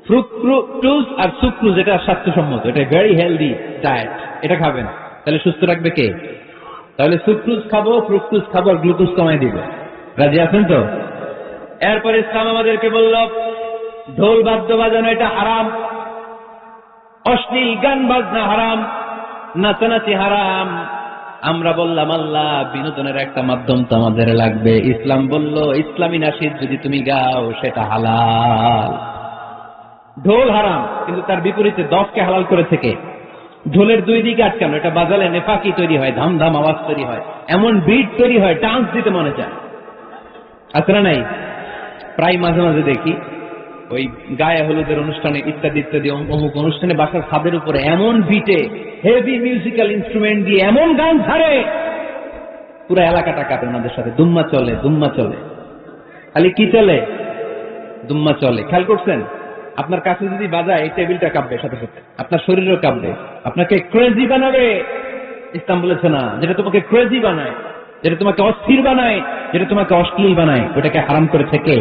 ফ্রুক্টোজ আর সুক্রোজ এটা স্বাস্থ্যসম্মত, এটা ভেরি হেলদি ডায়েট। এটা খাবেন, তাহলে সুস্থ রাখবে কে? তাহলে সুক্রোজ খাবো, ফ্রুক্টোজ খাবো, আর গ্লুকোজ কমাই দিব। রাজি আছেন তো? এরপর ইসলাম আমাদেরকে বলল ঢোল বাদ্য বাজানো এটা হারাম, অশ্লীল গান বাজনা হারাম, নাচানাচি হারাম। আমরা বললাম আল্লাহ, বিনোদনের একটা মাধ্যম তো আমাদের লাগবে। ইসলাম বলল ইসলামী নাশিদ যদি তুমি গাও সেটা হালাল। ঢোল হারাম, কিন্তু তার বিপরীতে দফকে হালাল করে থেকে ঢোলের দুই দিকে আটকানো, এটা বাজালে নেফাকি তৈরি হয়, ধাম ধাম আওয়াজ তৈরি হয়, এমন বিট তৈরি হয়, ডান্স দিতে মনে চায়। আছে না নাই? প্রায় মাঝে মাঝে দেখি ওই গায়ে হলুদের অনুষ্ঠানে ইত্যাদি ইত্যাদি অমুক অনুষ্ঠানে বাসার ছাদের উপরে এমন বিটে হেভি মিউজিক্যাল ইনস্ট্রুমেন্ট দিয়ে এমন গান ছাড়ে, পুরো এলাকাটা কাটে ওনাদের সাথে। দুম্মা চলে, দুম্মা চলে, খালি কি চলে? দুম্মা চলে। খেয়াল করছেন? আপনার কাছে যদি বাজায়, এই টেবিলটা কাঁপবে সাথে সাথে, আপনার শরীরও কাঁপবে, আপনাকে ক্রেজি বানাবে। ইসলাম বলেছে না, যেটা তোমাকে ক্রেজি বানায়, যেটা তোমাকে অস্থির বানায়, যেটা তোমাকে অশ্লীল বানায়, ওটাকে হারাম করেছে কে?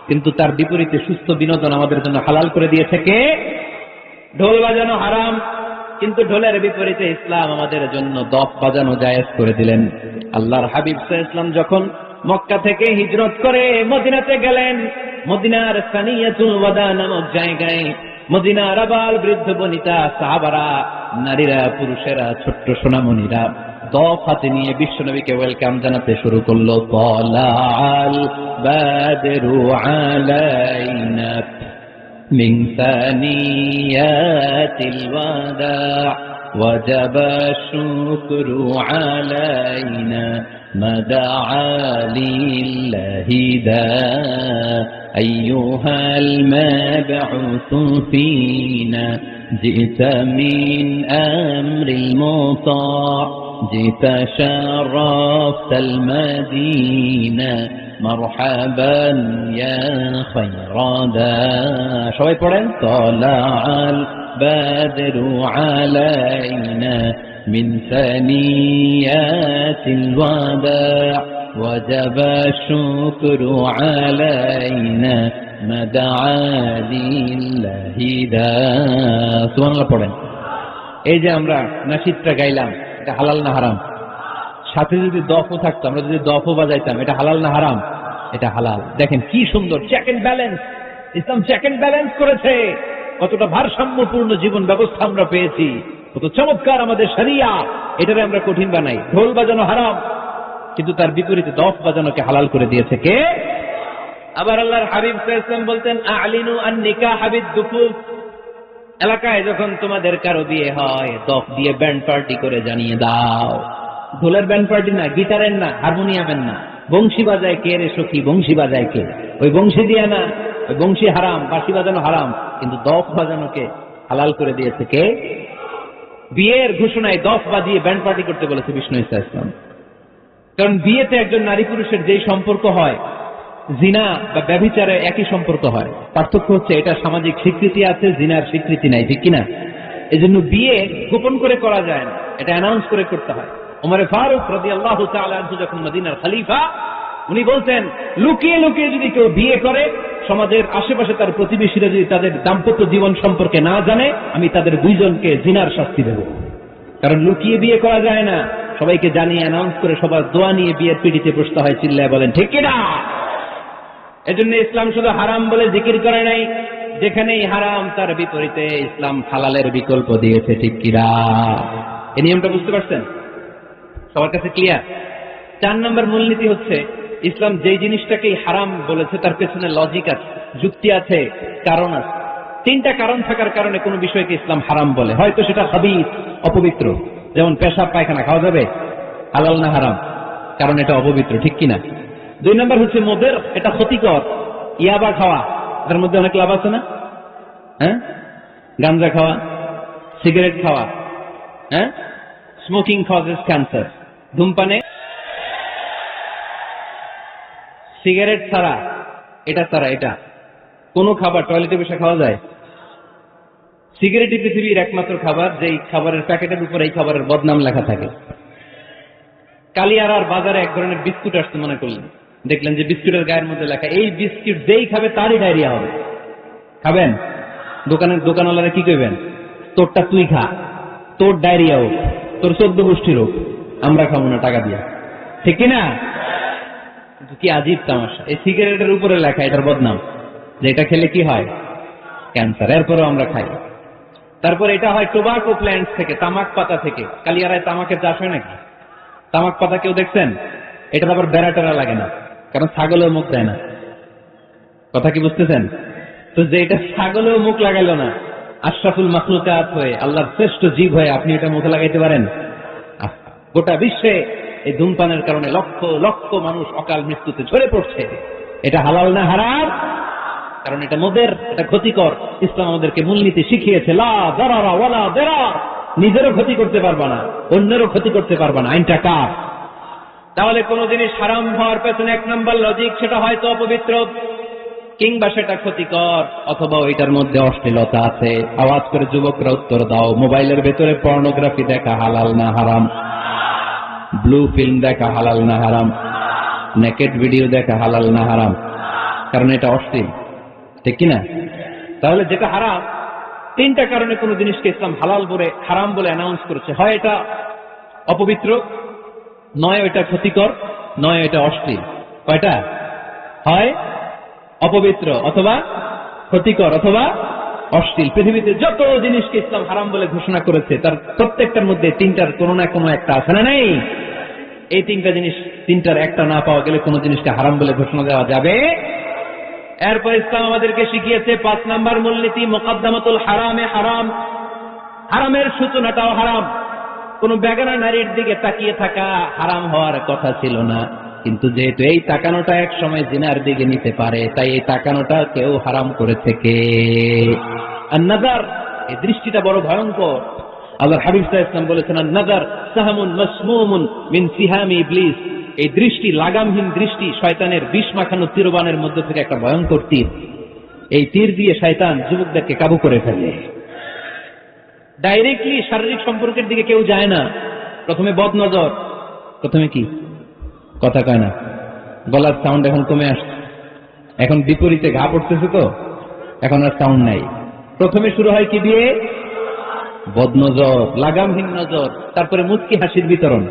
কিন্তু তার বিপরীতে সুস্থ বিনোদন আমাদের জন্য হালাল করে দিয়েছে কে? ঢোল বাজানো হারাম, কিন্তু ঢোলের বিপরীতে ইসলাম আমাদের জন্য দফ বাজানো জায়েজ করে দিলেন। আল্লাহর হাবিব সাল্লাল্লাহু আলাইহি ওয়াসাল্লাম যখন মক্কা থেকে হিজরত করে মদিনাতে গেলেন, মদিনার সানিয়াতুল ওয়াদা নামক জায়গায় মদিনার আবাল বৃদ্ধ বনিতা, সাহাবারা, নারীরা, পুরুষেরা, ছোট্ট সোনামণিরা দফ হাতে নিয়ে বিশ্বনবীকে ওয়েলকাম জানাতে শুরু করলো। তালাআল বাদরু আলাইনা মিন সানিয়াতিল ওয়াদা ওয়াজাবা শুকরু আলাইনা মাদাআ লিল্লাহি দা আইয়ুহাল মাবউসু ফীনা জিতা মিন আমরিল মুতা জিতা শারাফতাল মাদিনা মারহাবান ইয়া খায়রাদা। সবাই পড়েন, তালাআল বাদরু আলাইনা মিন সানিয়াতিল ওয়াদা ওয়াজাবা শুকরু আলাইনা মাদআ লিল্লাহি দা। সুবহানাল্লাহ পড়েন। এই যে আমরা নাশিদটা গাইলাম, এটা হালাল না হারাম? সাথে যদি দফও থাকতো, আমরা যদি দফও বাজাইতাম, এটা হালাল না হারাম? এটা হালাল। দেখেন কি সুন্দর চেক এন্ড ব্যালেন্স, ইসলাম চেক এন্ড ব্যালেন্স করেছে। কতটা ভারসাম্যপূর্ণ জীবন ব্যবস্থা আমরা পেয়েছি, কত চমৎকার আমাদের শরিয়া। এটারে আমরা কঠিন বানাই। ঢোল বাজানো হারাম, কিন্তু তার বিপরীতে দফ বাজানোকে হালাল করে দিয়েছে কে? আবার আল্লাহর হাবিব সাল্লাল্লাহু আলাইহি ওয়াসাল্লাম বলতেন, আ'লিনু আন-নিকাহ বিদ-দুফুফ। এলাকায় যখন তোমাদের কারো বিয়ে হয়, দফ দিয়ে ব্যান্ড পার্টি করে জানিয়ে দাও। ঢোলের ব্যান্ড পার্টি না, গিটারের না, হারমোনিয়ামের না। বংশী বাজায় কে রে সখী, বংশী বাজায় কে? ওই বংশী দিয়ে না, ওই বংশী হারাম, বাঁশি বাজানো হারাম, কিন্তু দফ বাজানোকে হালাল করে দিয়েছে কে? বিয়ের ঘোষণায় দফ বাজিয়ে ব্যান্ড পার্টি করতে বলেছে বিষ্ণু ইসা ইসলাম। কারণ বিয়েতে একজন নারী পুরুষের যেই সম্পর্ক হয়, জিনা বা ব্যভিচারে একই সম্পর্ক হয়। পার্থক্য হচ্ছে এটা সামাজিক স্বীকৃতি আছে, জিনার স্বীকৃতি নাই, ঠিক কিনা? এই জন্য বিয়ে গোপন করে করা যায় না, এটা অ্যানাউন্স করে করতে হয়। ওমর ফারুক রাদিয়াল্লাহু তাআলা আনহু যখন মদিনার খলিফা, উনি বলতেন, লুকিয়ে লুকিয়ে যদি কেউ বিয়ে করে, সমাজের আশেপাশে তার প্রতিবেশীরা যদি তাদের দাম্পত্য জীবন সম্পর্কে না জানে, আমি তাদের দুইজনকে জিনার শাস্তি দেব। কারণ লুকিয়ে বিয়ে করা যায় না, সবাইকে জানিয়ে অ্যানাউন্স করে সবার দোয়া নিয়ে বিয়ের পিড়িতে বসতে হয়। চিল্লায় বলেন ঠিক কিনা? এজন্য ইসলাম শুধু হারাম বলে জিকির করে নাই, যেখানেই হারাম তার বিপরীতে ইসলাম হালালের বিকল্প দিয়েছে, ঠিক কিনা? এই নিয়মটা বুঝতে পারছেন? সবার কাছে ক্লিয়ার? 4 নম্বর মূলনীতি হচ্ছে, ইসলাম যেই জিনিসটাকেই হারাম বলেছে তার পেছনে লজিক আছে, যুক্তি আছে, কারণ আছে। 3টা কারণ থাকার কারণে কোন বিষয়কে ইসলাম হারাম বলে। হয়তো সেটা খাবিস, অপবিত্র, যেমন পেশাব পায়খানা খাওয়া যাবে, হালাল না হারাম? কারণ এটা অপবিত্র, ঠিক কিনা? 2 নম্বর হচ্ছে মুদের, এটা ক্ষতিকর। ইয়াবা খাওয়া, এটার মধ্যে অনেক লাভ আছে না? হ্যাঁ, গাঞ্জা খাওয়া, সিগারেট খাওয়া, হ্যাঁ, স্মোকিং কজেস ক্যান্সার। ধূমপানে, সিগারেট ছাড়া, এটা ছাড়া, এটা কোন খাবার টয়লেটে বসে খাওয়া যায়? সিগারেটই পৃথিবীর একমাত্র খাবার যেই খাবারের প্যাকেটের উপর এই খাবারের বদনাম লেখা থাকে। কালিয়ারার বাজারে এক ধরনের বিস্কুট আসতে মনে করলেন, দেখলেন যে বিস্কুটের গায়ের মধ্যে লেখা, এই বিস্কুট যেই খাবে তারই ডায়রিয়া হবে। খাবেন? দোকানওয়ালারা কি কইবেন? তোরটা তুই খা, তোর ডায়রিয়া হোক, তোর 14 গোষ্ঠীর হোক, আমরা খাবো না টাকা দিয়া, ঠিক কিনা? কি আজীব তামাশা! এই সিগারেটের উপরে লেখা এটার বদনাম, যে এটা খেলে কি হয়? ক্যান্সার। এরপরেও আমরা খাই। তারপর এটা হয় টোবাকো প্ল্যান্টস থেকে, তামাক পাতা থেকে। কালিয়ারায় তামাকের চাষ হয় নাকি? তামাক পাতা কেউ দেখছেন? এটার আবার বেড়া টেরা লাগে না, কারণ ছাগলেও মুখ দেয় না। কথা কি বুঝতেছেন? তো যে এটা ছাগলেও মুখ লাগাইল না, আশরাফুল মাখলুকাত হয়ে, আল্লাহর শ্রেষ্ঠ জীব হয়ে আপনি এটা মুখে লাগাইতে পারেন? গোটা বিশ্বে এই ধূমপানের কারণে লক্ষ লক্ষ মানুষ অকাল মৃত্যুতে ঝরে পড়ছে। এটা হালাল না হারাম? কারণ এটা মদের, এটা ক্ষতিকর। ইসলাম আমাদেরকে মূলনীতি শিখিয়েছে, লা দারারা ওয়ালা দিরার। নিজেরও ক্ষতি করতে পারবা না, অন্যেরও ক্ষতি করতে পারবা না। আইনটা কার? তাহলে কোন জিনিস হারাম হওয়ার পেছনে 1 নম্বর লজিক, সেটা হয়তো অপবিত্র, কিংবা সেটা ক্ষতিকর, অথবা ওইটার মধ্যে অশ্লীলতা আছে। আওয়াজ করে যুবকরা উত্তর দাও, মোবাইলের ভেতরে পর্নোগ্রাফি দেখা হালাল না হারাম? ব্লু ফিল্ম দেখা হালাল না হারাম? নেকেড ভিডিও দেখা হালাল না হারাম? কারণ এটা অশ্লীল, ঠিক কিনা? তাহলে যেটা হারাম, 3টা কারণে কোন জিনিসকে ইসলাম হালাল বলে হারাম বলে অ্যানাউন্স করেছে। হয় এটা অপবিত্র, নয় এটা ক্ষতিকর, নয় এটা অশ্লীল। কয়টা? হয় অপবিত্র, অথবা ক্ষতিকর, অথবা অশ্লীল। পৃথিবীতে যত জিনিসকে ইসলাম হারাম বলে ঘোষণা করেছে তার প্রত্যেকটার মধ্যে 3টার কোনো না কোনো একটা আছে না নেই? এই 3টা জিনিস, 3টার একটা না পাওয়া গেলে কোন জিনিসকে হারাম বলে ঘোষণা দেওয়া যাবে? এরপর ইসলাম আমাদেরকে শিখিয়েছে 5 নম্বর মূলনীতি, মুকদ্দামাতুল হারামে হারাম। হারামের সূচনাটাও হারাম। কোন বেগানা নারীর দিকে তাকিয়ে থাকা হারাম হওয়ার কথা ছিল না, কিন্তু যেহেতু এই তাকানোটা এক সময় জিনার দিকে নিতে পারে, তাই এই তাকানোটা কেউ হারাম করেছে কে? আন-নাযার, এই দৃষ্টিটা বড় ভয়ঙ্কর। আল্লাহর হাবিব সাল্লাল্লাহু আলাইহি ওয়াসাল্লাম বলেছেন, আন-নাযার সাহামুন মাসমুমুন মিন সিহামি ইবলিস। এই দৃষ্টি, লাগামহীন দৃষ্টি শয়তানের বিষ মাখানো তীরবানের মধ্যে থেকে একটা ভয়ঙ্কর তীর। এই তীর দিয়ে শয়তান যুবকদেরকে কাবু করে ফেলে। ডাইরেক্টলি শারীরিক সম্পর্কের দিকে কেউ যায় না, প্রথমে বদনজর, প্রথমে কি কথা কয় না, গলার সাউন্ড এখন কমে আসছে, এখন বিপরীতে ঘা পড়তেছে, তো এখন আর সাউন্ড নাই। প্রথমে শুরু হয় কি দিয়ে? বদনজর, লাগামহীন নজর, তারপরে মুচকি হাসির বিতরণ,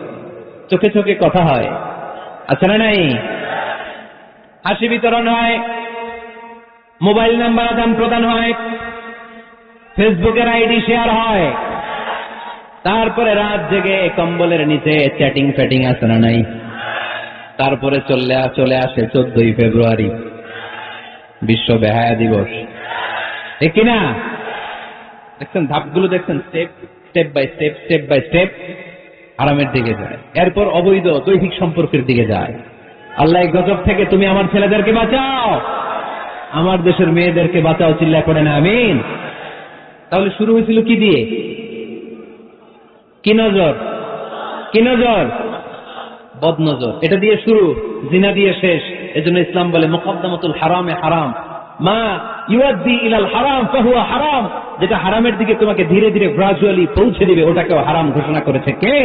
চোখে চোখে কথা হয়, আচ্ছা না নাই? হাসি বিতরণ হয়, মোবাইল নাম্বার আদান প্রদান হয়, ফেসবুকের আইডি শেয়ার হয়, তারপরে রাত জেগে কম্বলের নিচে চ্যাটিং ফ্যাটিং আছে না নাই? তারপরে চলে আসে 14ই ফেব্রুয়ারি, বিশ্ব বেহায়া দিবস, ঠিক কিনা? দেখছেন ধাপগুলো, দেখছেন স্টেপ বাই স্টেপ হারামের দিকে যায়, এরপর অবৈধ দৈহিক সম্পর্কের দিকে যায়। আল্লাহ এই গজব থেকে তুমি আমার ছেলেদেরকে বাঁচাও, আমার দেশের মেয়েদেরকে বাঁচাও, চিল্লায় পড়ে না আমিন। তাহলে শুরু হয়েছিল কি দিয়ে? কি নজর? কি নজর? বদনজর, এটা দিয়ে শুরু, জিনা দিয়ে শেষ। এজন্য ইসলাম বলে মুকদ্দামাতুল হারামে হারাম, মা ইউআদ্দি ইলাল হারাম ফাহুয়া হারাম, যেটা হারামের দিকে তোমাকে ধীরে ধীরে গ্রাজুয়ালি পৌঁছে দিবে, ওটাকেও হারাম ঘোষণা করেছে কে?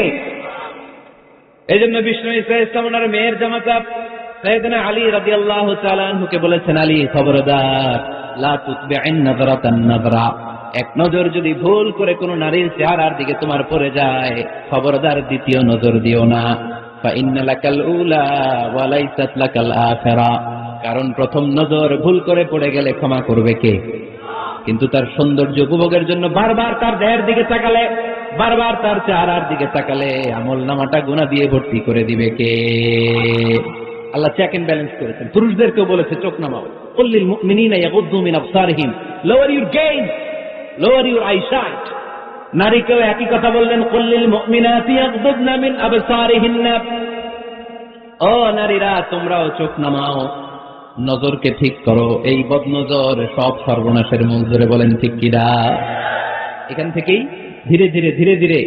এজন্য বিষ্ণু ঈসা ইসলামের মেয়ের জামাতা সাইয়েদনা আলী রাদিয়াল্লাহু তাআলা আনহুকে বলেছেন, আলী খবরদার, লা তুতবি'ন নাযরাতান নাযরা, এক নজর যদি ভুল করে কোনো নারীর চেহারার দিকে তোমার পড়ে যায়, খবরদার দ্বিতীয় নজর দিও না। ফাইন্না লাকাল উলা ওয়া লাইসাত লাকাল আখিরা, কারণ প্রথম নজর ভুল করে পড়ে গেলে ক্ষমা করবে কে? কিন্তু তার সৌন্দর্য উপভোগের জন্য বারবার তার দেহের দিকে তাকালে, বারবার তার চেহারার দিকে তাকালে আমল নামাটা গুনাহ দিয়ে ভর্তি করে দিবে কে? আল্লাহ চেক এন্ড ব্যালেন্স করেছেন। পুরুষদেরকেও বলেছে চোখ নামাও, কুল্লিল মুমিনিনা ইয়াগুদ্দু মিন আবসারিহিম, lower your gaze, lower your eyesight. নারীকেও একই কথা বললেন, কুল্লিল মুমিনাতি ইয়াগুদ্দুনা মিন আবসারিহিন্না, ও নারীরা তোমরাও চোখ নামাও, নজরকে ঠিক করো। এই বদনজর সব সর্বনাশের মূল, ধরে বলেন ঠিক কিনা? এখান থেকেই ধীরে ধীরে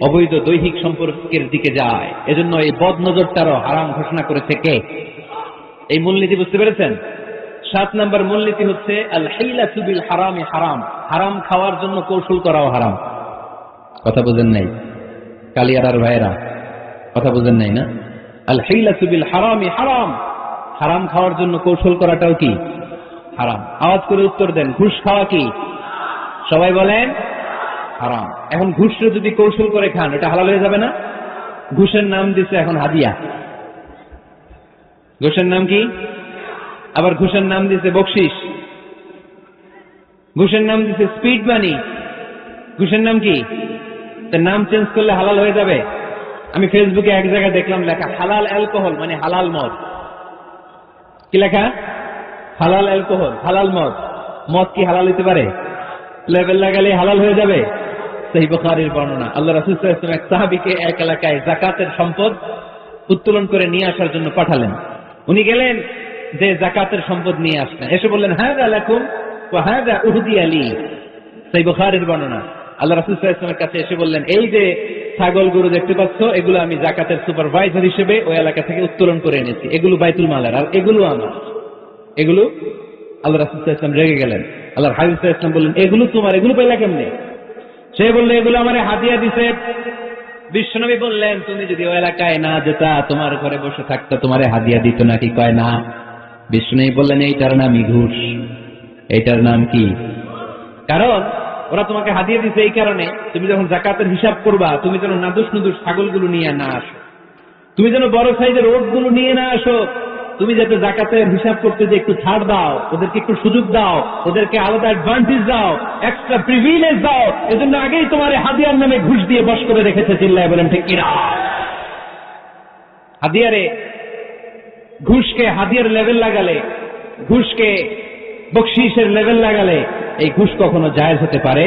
অবৈধ দৈহিক সম্পর্কের দিকে যায়। এজন্য এই বদনজরটারও হারাম ঘোষণা করেছে কে? এই মূলনীতি বুঝতে পেরেছেন? 7 নম্বর মূলনীতি হচ্ছে আল হিলাতু বিল হারামি হারাম, হারাম খাওয়ার জন্য কৌশল করাও হারাম। কথা বুঝেন নাই কালিয়ারার ভাইরা? কথা বুঝেন নাই না? আল হিলাতু বিল হারামি হারাম, হারাম খাওয়ার জন্য কৌশল করাটাও কি হারাম? আওয়াজ করে উত্তর দেন, ঘুষ খাওয়া কি? সবাই বলেন হারাম। এখন ঘুষরে যদি কৌশল করে খান, এটা হালাল হয়ে যাবে না? ঘুষের নাম দিছে এখন হাদিয়া, ঘুষের নাম কি? আবার ঘুষের নাম দিছে বকশিস, ঘুষের নাম দিছে স্পিড মানি, ঘুষের নাম কি? তার নাম চেঞ্জ করলে হালাল হয়ে যাবে? আমি ফেসবুকে এক জায়গায় দেখলাম লেখা হালাল অ্যালকোহল, মানে হালাল মদ। কি লেখা? হালাল অ্যালকোহল, হালাল মদ। মদ কি হালাল হতে পারে? লেবেল লাগালে হালাল হয়ে যাবে? সহিহ বুখারীর বর্ণনা, আল্লাহ রাসূল সাল্লাল্লাহু আলাইহি ওয়াসাল্লাম এক সাহাবীকে এক এলাকায় যাকাতের সম্পদ উত্তোলন করে নিয়ে আসার জন্য পাঠালেন। উনি গেলেন, যে যাকাতের সম্পদ নিয়ে আসলেন, এসে বললেন হাযা লাকুম ওয়া হাযা উহদিয়া লি। সহিহ বুখারীর বর্ণনা, আল্লাহ রাসূল সাল্লাল্লাহু আলাইহি ওয়াসাল্লামের কাছে এসে বললেন, এই যে ছাগল গরু দেখতে পাচ্ছ, এগুলো আমি যাকাতের সুপারভাইজার হিসেবে ওই এলাকা থেকে উত্তোলন করে এনেছি, এগুলো বাইতুল মালের, আর এগুলো আমার। এগুলো আল্লাহ রাসূল সাল্লাল্লাহু আলাইহি ওয়াসাল্লাম রেগে গেলেন। আল্লাহর হাবিব সাল্লাল্লাহু আলাইহি ওয়াসাল্লাম বললেন, এগুলো তোমার, এগুলো পাইলা কেমনে? সে বলল, এগুলো আমারে হাদিয়া দিছে। বিশ্বনবী বললেন, তুমি যদি ওই এলাকায় না যেতা, তোমার ঘরে বসে থাকতো, তোমারে হাদিয়া দিত নাকি? কয় না। বিশ্বনবী বললেন, এইটার নামই ঘুষ। এইটার নাম কি? কারণ ওরা তোমাকে হাদিয়া দিছে এই কারণে, তুমি যখন যাকাতের হিসাব করবা, তুমি যেন নাদুস নুদুস ছাগলগুলো নিয়ে না আসো, তুমি যেন বড় সাইজের ওটগুলো নিয়ে না আসো, তুমি যাতে যাকাতের হিসাব করতে যে একটু ছাড় দাও, ওদেরকে একটু সুযোগ দাও, ওদেরকে আলাদা অ্যাডভান্টেজ দাও, এক্সট্রা প্রিভিলেজ দাও, এজন্য আগেই তোমার হাদিয়ার নামে ঘুষ দিয়ে বশ করে রেখেছে। চিল্লায় বলেন ঠিক কিনা? হাদিয়ারে ঘুষকে হাদিয়ার লেভেল লাগালে, ঘুষকে বকশিসের লেভেল লাগালে এই ঘুষ কখনো জায়েজ হতে পারে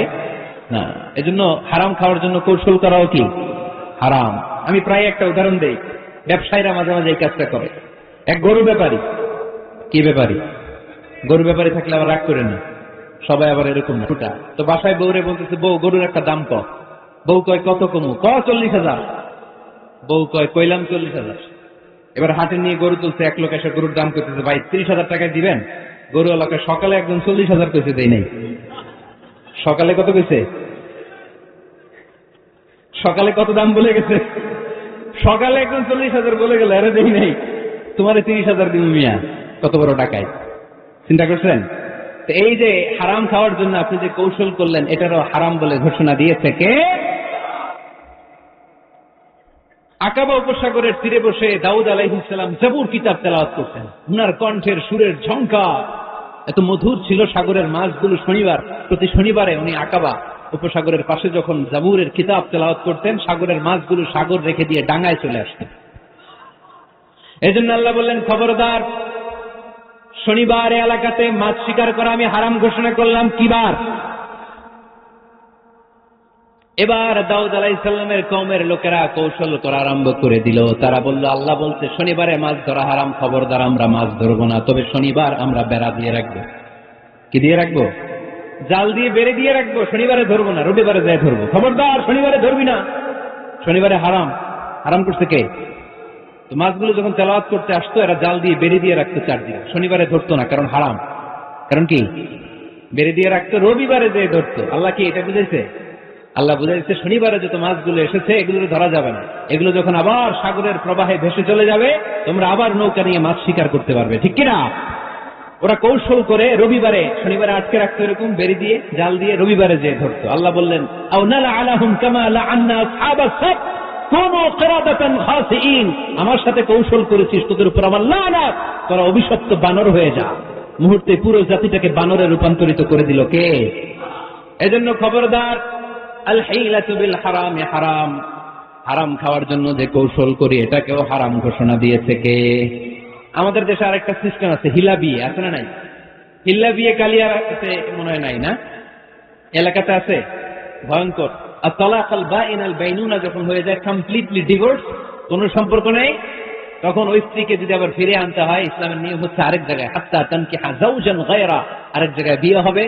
না। এজন্য হারাম খাওয়ার জন্য কৌশল করাও কি হারাম। আমি প্রায় একটা উদাহরণ দেই, ব্যবসায়ীরা মাঝে মাঝে এই কাজটা করে। এক গরু ব্যাপারী, কি ব্যাপারী? গরু ব্যাপারী থাকলে আবার রাগ করে না, সবাই আবার এরকম না। তো বাসায় বউরে বলতেছে, বউ গরুর একটা দাম ক। বউ কয় কত কমু? ক 40,000। বউ কয় কইলাম 40,000। এবার হাটে নিয়ে গরু তুলছে, এক লোক এসে গরুর দাম করতেছে, ভাই 30,000 টাকায় দিবেন? গরুওয়ালাকে সকালে একজন 40,000 কইছে, দেই নাই। সকালে কত কইছে? সকালে কত দাম বলে গেছে? সকালে একজন 40,000 বলে গেল, আরে দেই নাই, তোমারে 30,000 দিব মিয়া। কত বড় টাকায়, চিন্তা করছেন? তো এই যে হারাম খাওয়ার জন্য আপনি যে কৌশল করলেন, এটারও হারাম বলে ঘোষণা দিয়েছে কে? আকাবা উপসাগরের তীরে বসে দাউদ আলাইহিস সালাম জাবুর কিতাব তেলাওয়াত করতেন। উনার কণ্ঠের সুরের ঝংকার এত মধুর ছিল, সাগরের মাছগুলো প্রতি শনিবারে উনি আকাবা উপসাগরের পাশে যখন জাবুরের কিতাব তেলাওয়াত করতেন, সাগরের মাছগুলো সাগর রেখে দিয়ে ডাঙায় চলে আসতেন। এই জন্য আল্লাহ বললেন, খবরদার, শনিবার এলাকাতে মাছ শিকার করা আমি হারাম ঘোষণা করলাম। কি বার? এবার দাউদ আলাইহিস সালামের কওমের লোকেরা কৌশল করা আরম্ভ করে দিল। তারা বলল, আল্লাহ বলছে শনিবারে মাছ ধরা হারাম, খবরদার আমরা মাছ ধরবো না, তবে শনিবার আমরা বেড়া দিয়ে রাখবো। কি দিয়ে রাখবো? জাল দিয়ে বেড়ে দিয়ে রাখবো। শনিবারে ধরবো না, রবিবারে যাই ধরবো। খবরদার শনিবারে ধরবি না, শনিবারে হারাম। হারাম করছে কে? তো মাছগুলো যখন তেলাওয়াত করতে আসতো, এরা জাল দিয়ে বেড়ে দিয়ে রাখতো চারদিকে, শনিবারে ধরতো না, কারণ হারাম। কারণ কি? বেড়ে দিয়ে রাখতো, রবিবারে যেয়ে ধরতো। আল্লাহ কি এটা বুঝাইছে? আল্লাহ বুঝাইছে শনিবারে যত মাছগুলো এসেছে এগুলো ধরা যাবে না, এগুলো যখন আবার সাগরের প্রবাহে ভেসে চলে যাবে, তোমরা আবার নৌকা নিয়ে মাছ শিকার করতে পারবে। ঠিক কিনা? ওরা কৌশল করে রবিবারে, শনিবারে আটকে রাখতো, এরকম বেড়ে দিয়ে জাল দিয়ে রবিবারে যেয়ে ধরতো। আল্লাহ বললেন, আও নালা আলাহুম কামা লাআন্না আসহাবাস সাব কুনু কিরাদাতান খাসিইন। আমার সাথে কৌশল করেছিস, তোদের উপর আমার লানাত, তোরা অভিশপ্ত বানর হয়ে যা। মুহূর্তে পুরো জাতিটাকে বানরে রূপান্তরিত করে দিল কে? এজন্য খবরদার, আল হিলাতু বিল হারামি হারাম। হারাম খাওয়ার জন্য যে কৌশল করি, এটাকেও হারাম ঘোষণা দিয়েছে কে? আমাদের দেশে আরেকটা সিস্টেম আছে, হিলা বিয়ে, আছে না নাই? হিল্লা বিয়ে কালিয়াতে মনে হয় নাই, না? এলাকাতে আছে, ভয়ঙ্কর। আর তালাক আল বাইন আল বাইনুনা যখন হয়ে যায়, কমপ্লিটলি ডিভোর্স, কোনো সম্পর্ক নেই, তখন ওই স্ত্রীকে যদি আবার ফিরে আনতে হয়, ইসলামের নিয়ম হচ্ছে আরেক জায়গায়, হাত্তা তানকিহা যাওজান গায়রা, আরেক জায়গায় বিয়ে হবে,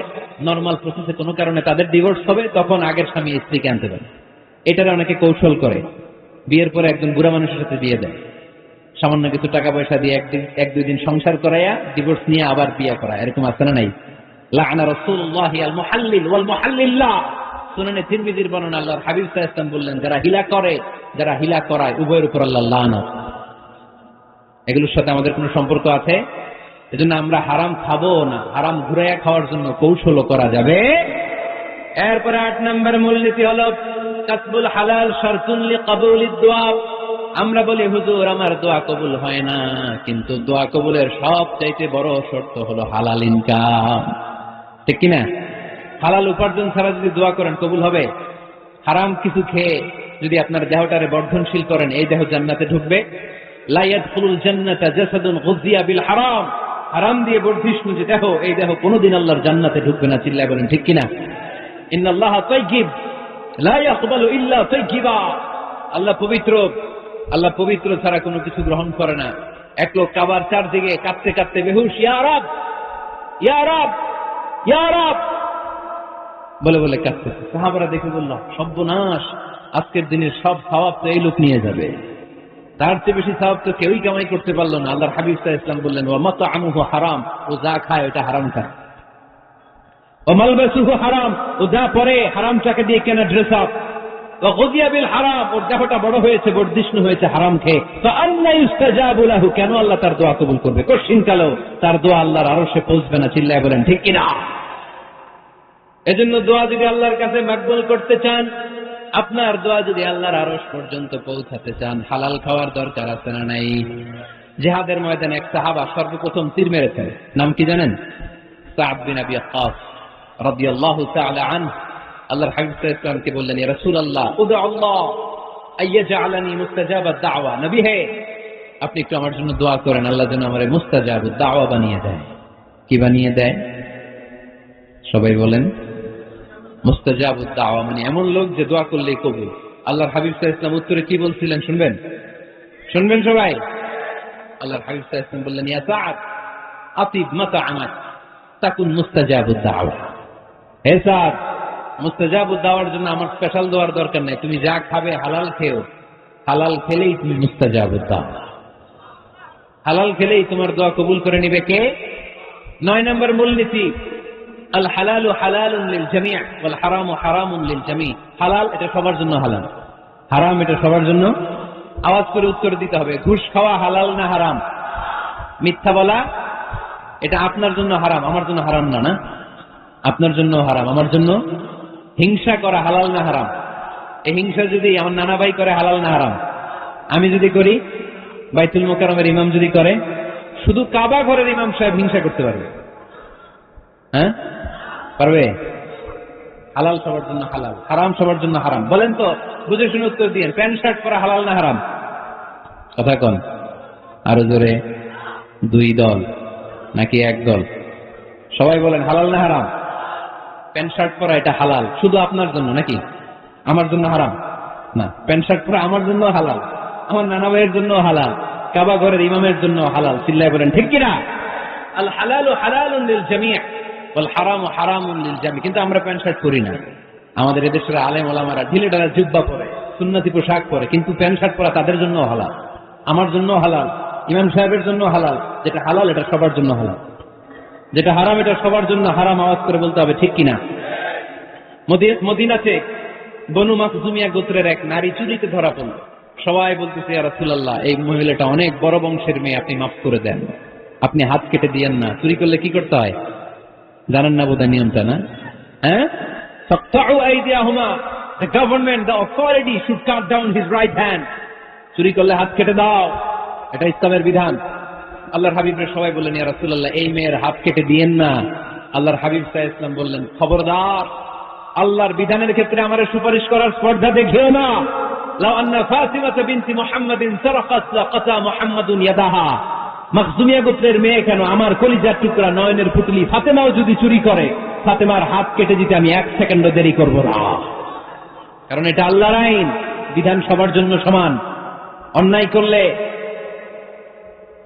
নরমাল প্রসেসে কোনো কারণে তাদের ডিভোর্স হবে, তখন আগের স্বামী স্ত্রীকে আনতে পারে। এটার অনেকে কৌশল করে, বিয়ের পরে একজন বুড়া মানুষের সাথে বিয়ে দেয়, সামান্য কিছু টাকা পয়সা দিয়ে এক দুই দিন সংসার করাইয়া ডিভোর্স নিয়ে আবার বিয়ে করা, এরকম আছে না নাই? লাআনা রাসূলুল্লাহি আল মুহাল্লিল ওয়াল মুহাল্লিল্লাহ। সুনানে তিরমিজির বর্ণনা, আল্লাহর হাবিব সাল্লাল্লাহু আলাইহি ওয়াসাল্লাম বললেন, যারা হিলা করে, যারা হিলা করায়, উভয়ের উপর আল্লাহর লানত। এগুলোর সাথে আমাদের কোনো সম্পর্ক আছে? এজন্য আমরা হারাম খাবো না, হারাম ঘুরাইয়া খাওয়ার জন্য কৌশলও করা যাবে। এরপরে 8 নম্বর মূলনীতি হলো কাসবুল হালাল শারতুন লিকাবুলিদ দুআ। আমরা বলি, হুজুর আমার দোয়া কবুল হয় না, কিন্তু দোয়া কবুলের সবচাইতে বড় শর্ত হলো হালাল ইনকাম। ঠিক কিনা? হালাল উপার্জন ছাড়া যদি দোয়া করেন, কবুল হবে? হারাম কিছু খেয়ে যদি আপনার দেহটারে বর্ধনশীল করেন, এই দেহ জান্নাতে ঢুকবে? লা ইয়াদখুলুল জান্নাতা জাসাদুন গুযিয়া বিল হারাম। হারাম দিয়ে বর্ধিষ্ণু যে দেহ, এই দেহ কোনোদিন আল্লাহর জান্নাতে ঢুকবে না। চিল্লায় বলেন ঠিক কিনা? ইন্নাল্লাহা তাইয়্যিব লা ইয়াকবালু ইল্লা তাইয়্যিবা। আল্লাহ পবিত্র, আল্লাহ পবিত্র ছাড়া কোনো কিছু গ্রহণ করে না। এক লোক কাবার চারদিকে কাঁদতে কাঁদতে বেহুশ, ইয়া রাব, ইয়া রাব, ইয়া রাব বলে বলে কাঁদতেছে। সাহাবারা দেখে বলল, সর্বনাশ, আজকের দিনের সব সওয়াব তো এই লোক নিয়ে যাবে, তার চেয়ে বেশি সওয়াব তো কেউই কামাই করতে পারলো না। আল্লাহর হাবিব সাল্লাল্লাহু আলাইহি ওয়াসাল্লাম বললেন, ওয়া মাতআমুহু হারাম, ও যা খায় ওটা হারাম খায়। ওয়া মালবাসুহু হারাম, ও যা পরে হারামটাকে দিয়ে কেনা ড্রেস আপ। ওয়া গুযিয়া বিল হারাম, ওর দেহটা বড় হয়েছে, বর্ধিষ্ণু হয়েছে হারাম খেয়ে। তো আল্লাহ ইস্তাজাবু লাহু, কেন আল্লাহ তার দোয়া কবুল করবে? কঠিন কালেও তার দোয়া আল্লাহর আরশে পৌঁছবে না। চিল্লায় বলেন ঠিক কিনা? এজন্য দোয়া যদি আল্লাহর কাছে মকবুল করতে চান, আপনার দোয়া যদি আল্লাহর আরশ পর্যন্ত পৌঁছাতে চান, হালাল খাওয়ার দরকার আছে না নাই? জিহাদের ময়দানে এক সাহাবা সর্বপ্রথম তীর মেরেছেন, নাম কি জানেন? সা'দ বিন আবি ওয়াক্কাস রাদিয়াল্লাহু তাআলা আনহু। আল্লাহর হাবিব সাল্লাল্লাহু আলাইহি ওয়াসাল্লামকে বললেন, ইয়া রাসূলুল্লাহ, উদু আল্লাহ আইয়াজআলানি মুস্তাজাবাদ দাওয়া। নবী হে, আপনি একটু আমার জন্য দোয়া করেন, আল্লাহ যেন আমারে মুস্তাজাবুদ দাওয়া বানিয়ে দেয়। কি বানিয়ে দেয়? সবাই বলেন। মুস্তাজাবুদ দাওয়া মানে এমন লোক যে দোয়া করলেই কবুল। আল্লাহর হাবিব সাল্লাল্লাহু আলাইহি ওয়াসাল্লাম উত্তরে কি বলছিলেন শুনবেন? শুনবেন সবাই? আল্লাহর হাবিব সাল্লাল্লাহু আলাইহি ওয়াসাল্লাম বললেন, ইয়া সা'দ আতিব মাতআমাক তাকুন মুস্তাজাবুদ দাওয়া। হে সা'দ, মুস্তাজাবুদ দাওয়ার জন্য আমার স্পেশাল দোয়ার দরকার নেই, তুমি যা খাবে হালাল খেও, হালাল খেলেই তুমি মুস্তাজাবুদ দাওয়া। হালাল খেলেই তোমার দোয়া কবুল করে নিবে কে? 9 নম্বর মূলনীতি, আল হালালু হালালুন লিল জামি' ওয়াল হারামু হারামুন লিল জামি'। হালাল এটা সবার জন্য হালাল, হারাম এটা সবার জন্য। আওয়াজ করে উত্তর দিতে হবে। ঘুষ খাওয়া হালাল না হারাম? মিথ্যা বলা এটা আপনার জন্য হারাম, আমার জন্য হারাম না? না, আপনার জন্য হারাম, আমার জন্য। হিংসা করা হালাল না হারাম? এই হিংসা যদি আমার নানা ভাই করে হালাল না হারাম? আমি যদি করি, বাইতুল মোকাররমের ইমাম যদি করে, শুধু কাবা ঘরের ইমাম সাহেব হিংসা করতে পারবে? হ্যাঁ, পারবে? হালাল সবার জন্য হালাল, হারাম সবার জন্য হারাম। বলেন তো, বুঝে শুনে উত্তর দিয়েন, প্যান্ট শার্ট পরা হালাল না হারাম? কথা কন আরো জোরে। 2 দল নাকি 1 দল? সবাই বলেন হালাল না হারাম? প্যান্ট শার্ট পরা এটা হালাল শুধু আপনার জন্য নাকি আমার জন্য হারাম? না, প্যান্ট শার্ট পরা আমার জন্য হালাল, আমার নানা ভাইয়ের জন্য হালাল, কাবা ঘরের ইমামের জন্য হালাল। চিল্লায় বলেন ঠিক কিনা? আল হালালু হালালুন লিল জামি' ওয়াল হারামু হারামুন লিল জামি'। কিন্তু আমরা প্যান্ট শার্ট পরি না। আমাদের এদেশের আলেম ওলামারা ঢিলে ঢালা জুব্বা পরে, সুন্নতি পোশাক পরে, কিন্তু প্যান্ট শার্ট পরা তাদের জন্য হালাল, আমার জন্য হালাল, ইমাম সাহেবের জন্য হালাল। যেটা হালাল এটা সবার জন্য হালাল, যেটা হারাম এটা সবার জন্য হারাম। আওয়াজ করে বলতে হবে ঠিক কিনা? মদিনাতে বনু মাখজুমিয়া গোত্রের এক নারী চুরিতে ধরা পড়ল। সবাই বলতেছে ইয়া রাসূলুল্লাহ, এই মহিলাটা অনেক বড় বংশের মেয়ে, আপনি মাফ করে দেন, আপনি হাত কেটে দিয়েন না। চুরি করলে কি করতে হয় জানেন না বোধহয় নিয়মটা? না, হ্যাঁ, ফাকতাউ আইদিয়াহুমা, the government, the authority should cut down his right hand. চুরি করলে হাত কেটে দাও, এটা ইসলামের বিধান। আল্লাহর হাবিবের সবাই বললেন ইয়া রাসূলুল্লাহ, এই মেয়ের হাত কেটে দিয়েন না। আল্লাহর হাবিব সাল্লাল্লাহু আলাইহি ওয়াসাল্লাম বললেন, খবরদার, আল্লাহর বিধানের ক্ষেত্রে আমারে সুপারিশ করার স্পর্ধা দেখিও না। লাউ আন্না ফাতিমাতা বিনতি মুহাম্মাদিন সারাকাত লাকাতা মুহাম্মাদুন ইয়াদাহা। মাখজুমিয়া গোত্রের মেয়ে কেন, আমার কলিজার টুকরা নয়নের পুতলি ফাতেমাও যদি চুরি করে, ফাতেমার হাত কেটে দিতে আমি 1 সেকেন্ডও দেরি করব না। কারণ এটা আল্লাহর আইন, বিধান সবার জন্য সমান। অন্যায় করলে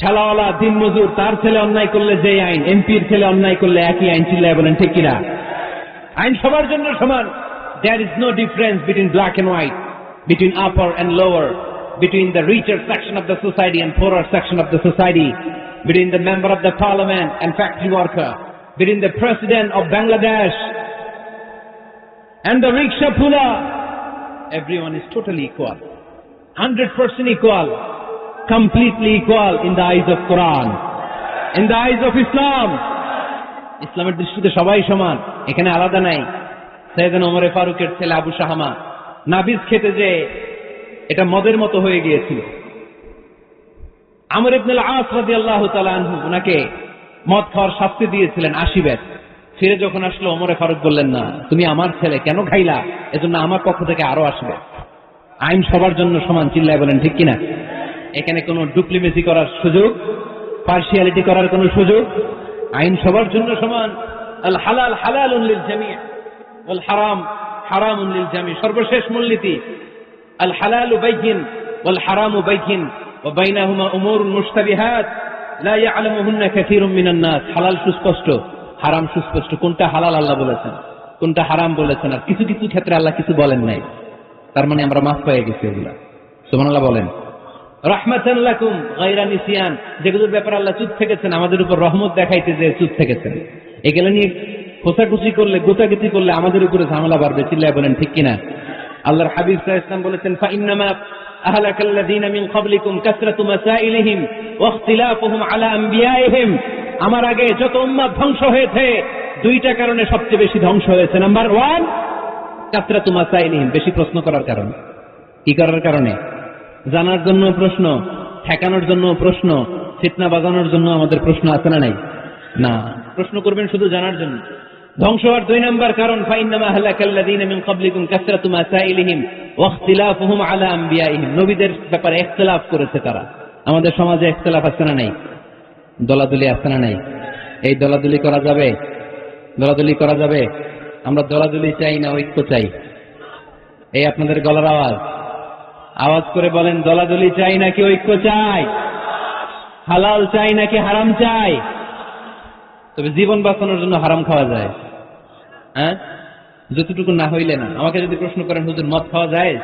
ঠেলাওয়ালা দিনমজুর তার ছেলে অন্যায় করলে যে আইন, এমপির ছেলে অন্যায় করলে একই আইন। চিল্লায় বলেন ঠিক কিনা? আইন সবার জন্য সমান। There is no difference between black and white, between upper and lower, between the richer section of the society and poorer section of the society, between the member of the parliament and factory worker, between the president of Bangladesh and the rickshaw puller. Everyone is totally equal, 100% equal, completely equal in the eyes of Quran, in the eyes of Islam. ইসলামের দৃষ্টিতে সবাই সমান, এখানে আলাদা নাই। সাইয়েদনা ওমর ফারুকের ছেলে আবু শাহামা নাবিজ খেতে যে এটা মদের মতো হয়ে গিয়েছিল। আমর ইবনে আল-আস রাদিয়াল্লাহু তাআলা আনহু উনাকে মদ খাওয়ার শাস্তি দিয়েছিলেন 80 বেত। ফিরে যখন আসলো ওমর ফারুক বললেন, না, তুমি আমার ছেলে কেন খাইলা, এজন্য আমার পক্ষ থেকে আরো আসবে। আইন সবার জন্য সমান। চিল্লায় বলেন ঠিক কিনা? এখানে কোনো ডুপ্লিমেসি করার সুযোগ, পার্সিয়ালিটি করার কোনো সুযোগ? আইন সবার জন্য সমান। আল হালাল হালালুন লিল জামি' ওয়াল হারাম হারামুন লিল জামি'। সর্বশেষ মূলনীতি, আল হালালু বাইয়িন ওয়াল হারামু বাইয়িন ওয়া বাইনাহুমা উমুরুন মুশতাবিহাত লা ইয়ালামুহুন্না কাসীরুম মিনান নাস। হালাল সুস্পষ্ট, হারাম সুস্পষ্ট। কোনটা হালাল আল্লাহ বলেছেন, কোনটা হারাম বলেছেন, আর কিছু কিছু ক্ষেত্রে আল্লাহ কিছু বলেন নাই, তার মানে আমরা মাফ পেয়ে গেছি এগুলা। সুবহানাল্লাহ বলেন। রাহমাতান লাকুম গায়রা নিসিয়ান, যেগুলোর ব্যাপারে আল্লাহ চুপ থেকেছেন, আমাদের উপর রহমত দেখাইতে যে চুপ থেকেছেন। এগুলো নিয়ে খোঁচাখুচি করলে, গোতাগুতি করলে আমাদের উপরে ঝামেলা বাড়বে। চিল্লায় বলেন ঠিক কিনা? আল্লাহর হাবিব সাল্লাল্লাহু আলাইহি ওয়াসাল্লাম বলেছেন, ফাইন্নামা আহলাকাল্লাযীনা মিন ক্বাবলিকুম কাসরাতু মাসাইলিহিম ওয়া ইখতিলাফুহুম আলা আমবিয়াইহিম। আমার আগে যত উম্মাত ধ্বংস হয়েছে, 2টা কারণে সবচেয়ে বেশি ধ্বংস হয়েছে। নাম্বার 1, কাসরাতু মাসাইলিহিম, বেশি প্রশ্ন করার কারণে। কি করার কারণে? জানার জন্য প্রশ্ন, ঠেকানোর জন্য প্রশ্ন, ফিতনা বাজানোর জন্য আমাদের প্রশ্ন আছে না নাই? না, প্রশ্ন করবেন শুধু জানার জন্য। ধ্বংস হওয়ার 2 নম্বর কারণ, ফাইন্নামা আহলাকাল্লাযীনা মিন ক্বাবলিকুম কাসরাতু মাসাইলিহিম ওয়া ইখতিলাফুহুম আলা আমবিয়াইহিম। নবীদের ব্যাপারে ইখতিলাফ করেছে তারা। আমাদের সমাজে ইখতিলাফ আছে না নাই? দলাদলি আছে না নাই? এই দলাদলি করা যাবে? দলাদলি করা যাবে? আমরা দলাদলি চাই না ঐক্য চাই? এই আপনাদের গলার আওয়াজ, আওয়াজ করে বলেন, দলাদলি চাই নাকি ঐক্য চাই? হালাল চাই নাকি হারাম চাই? তবে জীবন বাঁচানোর জন্য হারাম খাওয়া যায়, হ্যাঁ, যতটুকু না হইলে না। আমাকে যদি প্রশ্ন করেন, হুজুর মদ খাওয়া যায়?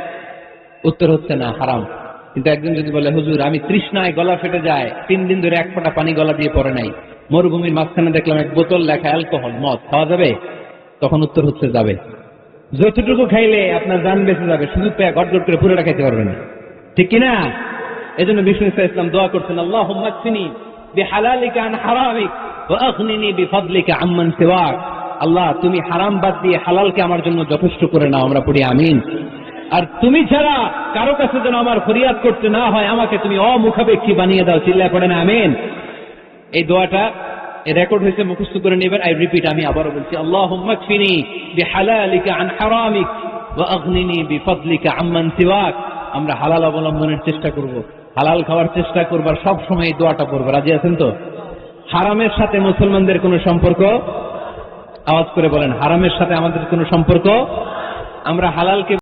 উত্তর হচ্ছে না, হারাম। কিন্তু একজন যদি বলে হুজুর আমি তৃষ্ণায় গলা ফেটে যায়, 3 দিন ধরে এক ফোঁটা পানি গলা দিয়ে পড়ে নাই, মরুভূমির মাঝখানে দেখলাম এক বোতল লেখা অ্যালকোহল মদ, খাওয়া যাবে? তখন উত্তর হচ্ছে যাবে। যতটুকু খাইলে আপনার জান বেঁচে যাবে, শুধু পেয়ে গটগট করে পুরোটা খাইতে পারবেন না, ঠিক কিনা? এই জন্য বিষ্ণু ইসলাম দোয়া করছেন, আল্লাহুম্মা কফিনি বিহালালিকা আন হারামিক ওয়া আগনিনি বিফাদলিকা আম্মান সিওয়াক। আল্লাহ তুমি হারাম বাদ দিয়ে হালালকে আমার জন্য যথেষ্ট করে নাও। আমরা পড়ি আমিন। আর তুমি ছাড়া কারো কাছে যেন আমার ফরিয়াদ করতে না হয়, আমাকে তুমি অমুখাপেক্ষী বানিয়ে দাও। চিল্লায় পড়েন আমিন। এই দোয়াটা রেকর্ড হয়েছে, মুখস্থ করে নেবেন। আই রিপিট, আমি আবারও বলছি, আল্লাহুম্মা কফিনি বিহালালিকা আন হারামিক ওয়া আগনিনি বিফাদলিকা আম্মান সিওয়াক। আমরা হালাল অবলম্বনের চেষ্টা করব, হালাল খাওয়ার চেষ্টা করব, আর সব সময় এই দোয়াটা পড়ব। রাজি আছেন তো? হারামের সাথে মুসলমানদের কোনো সম্পর্ক? আওয়াজ করে বলেন, হারামের সাথে আমাদের কোনো সম্পর্ক? আমরা হালালকে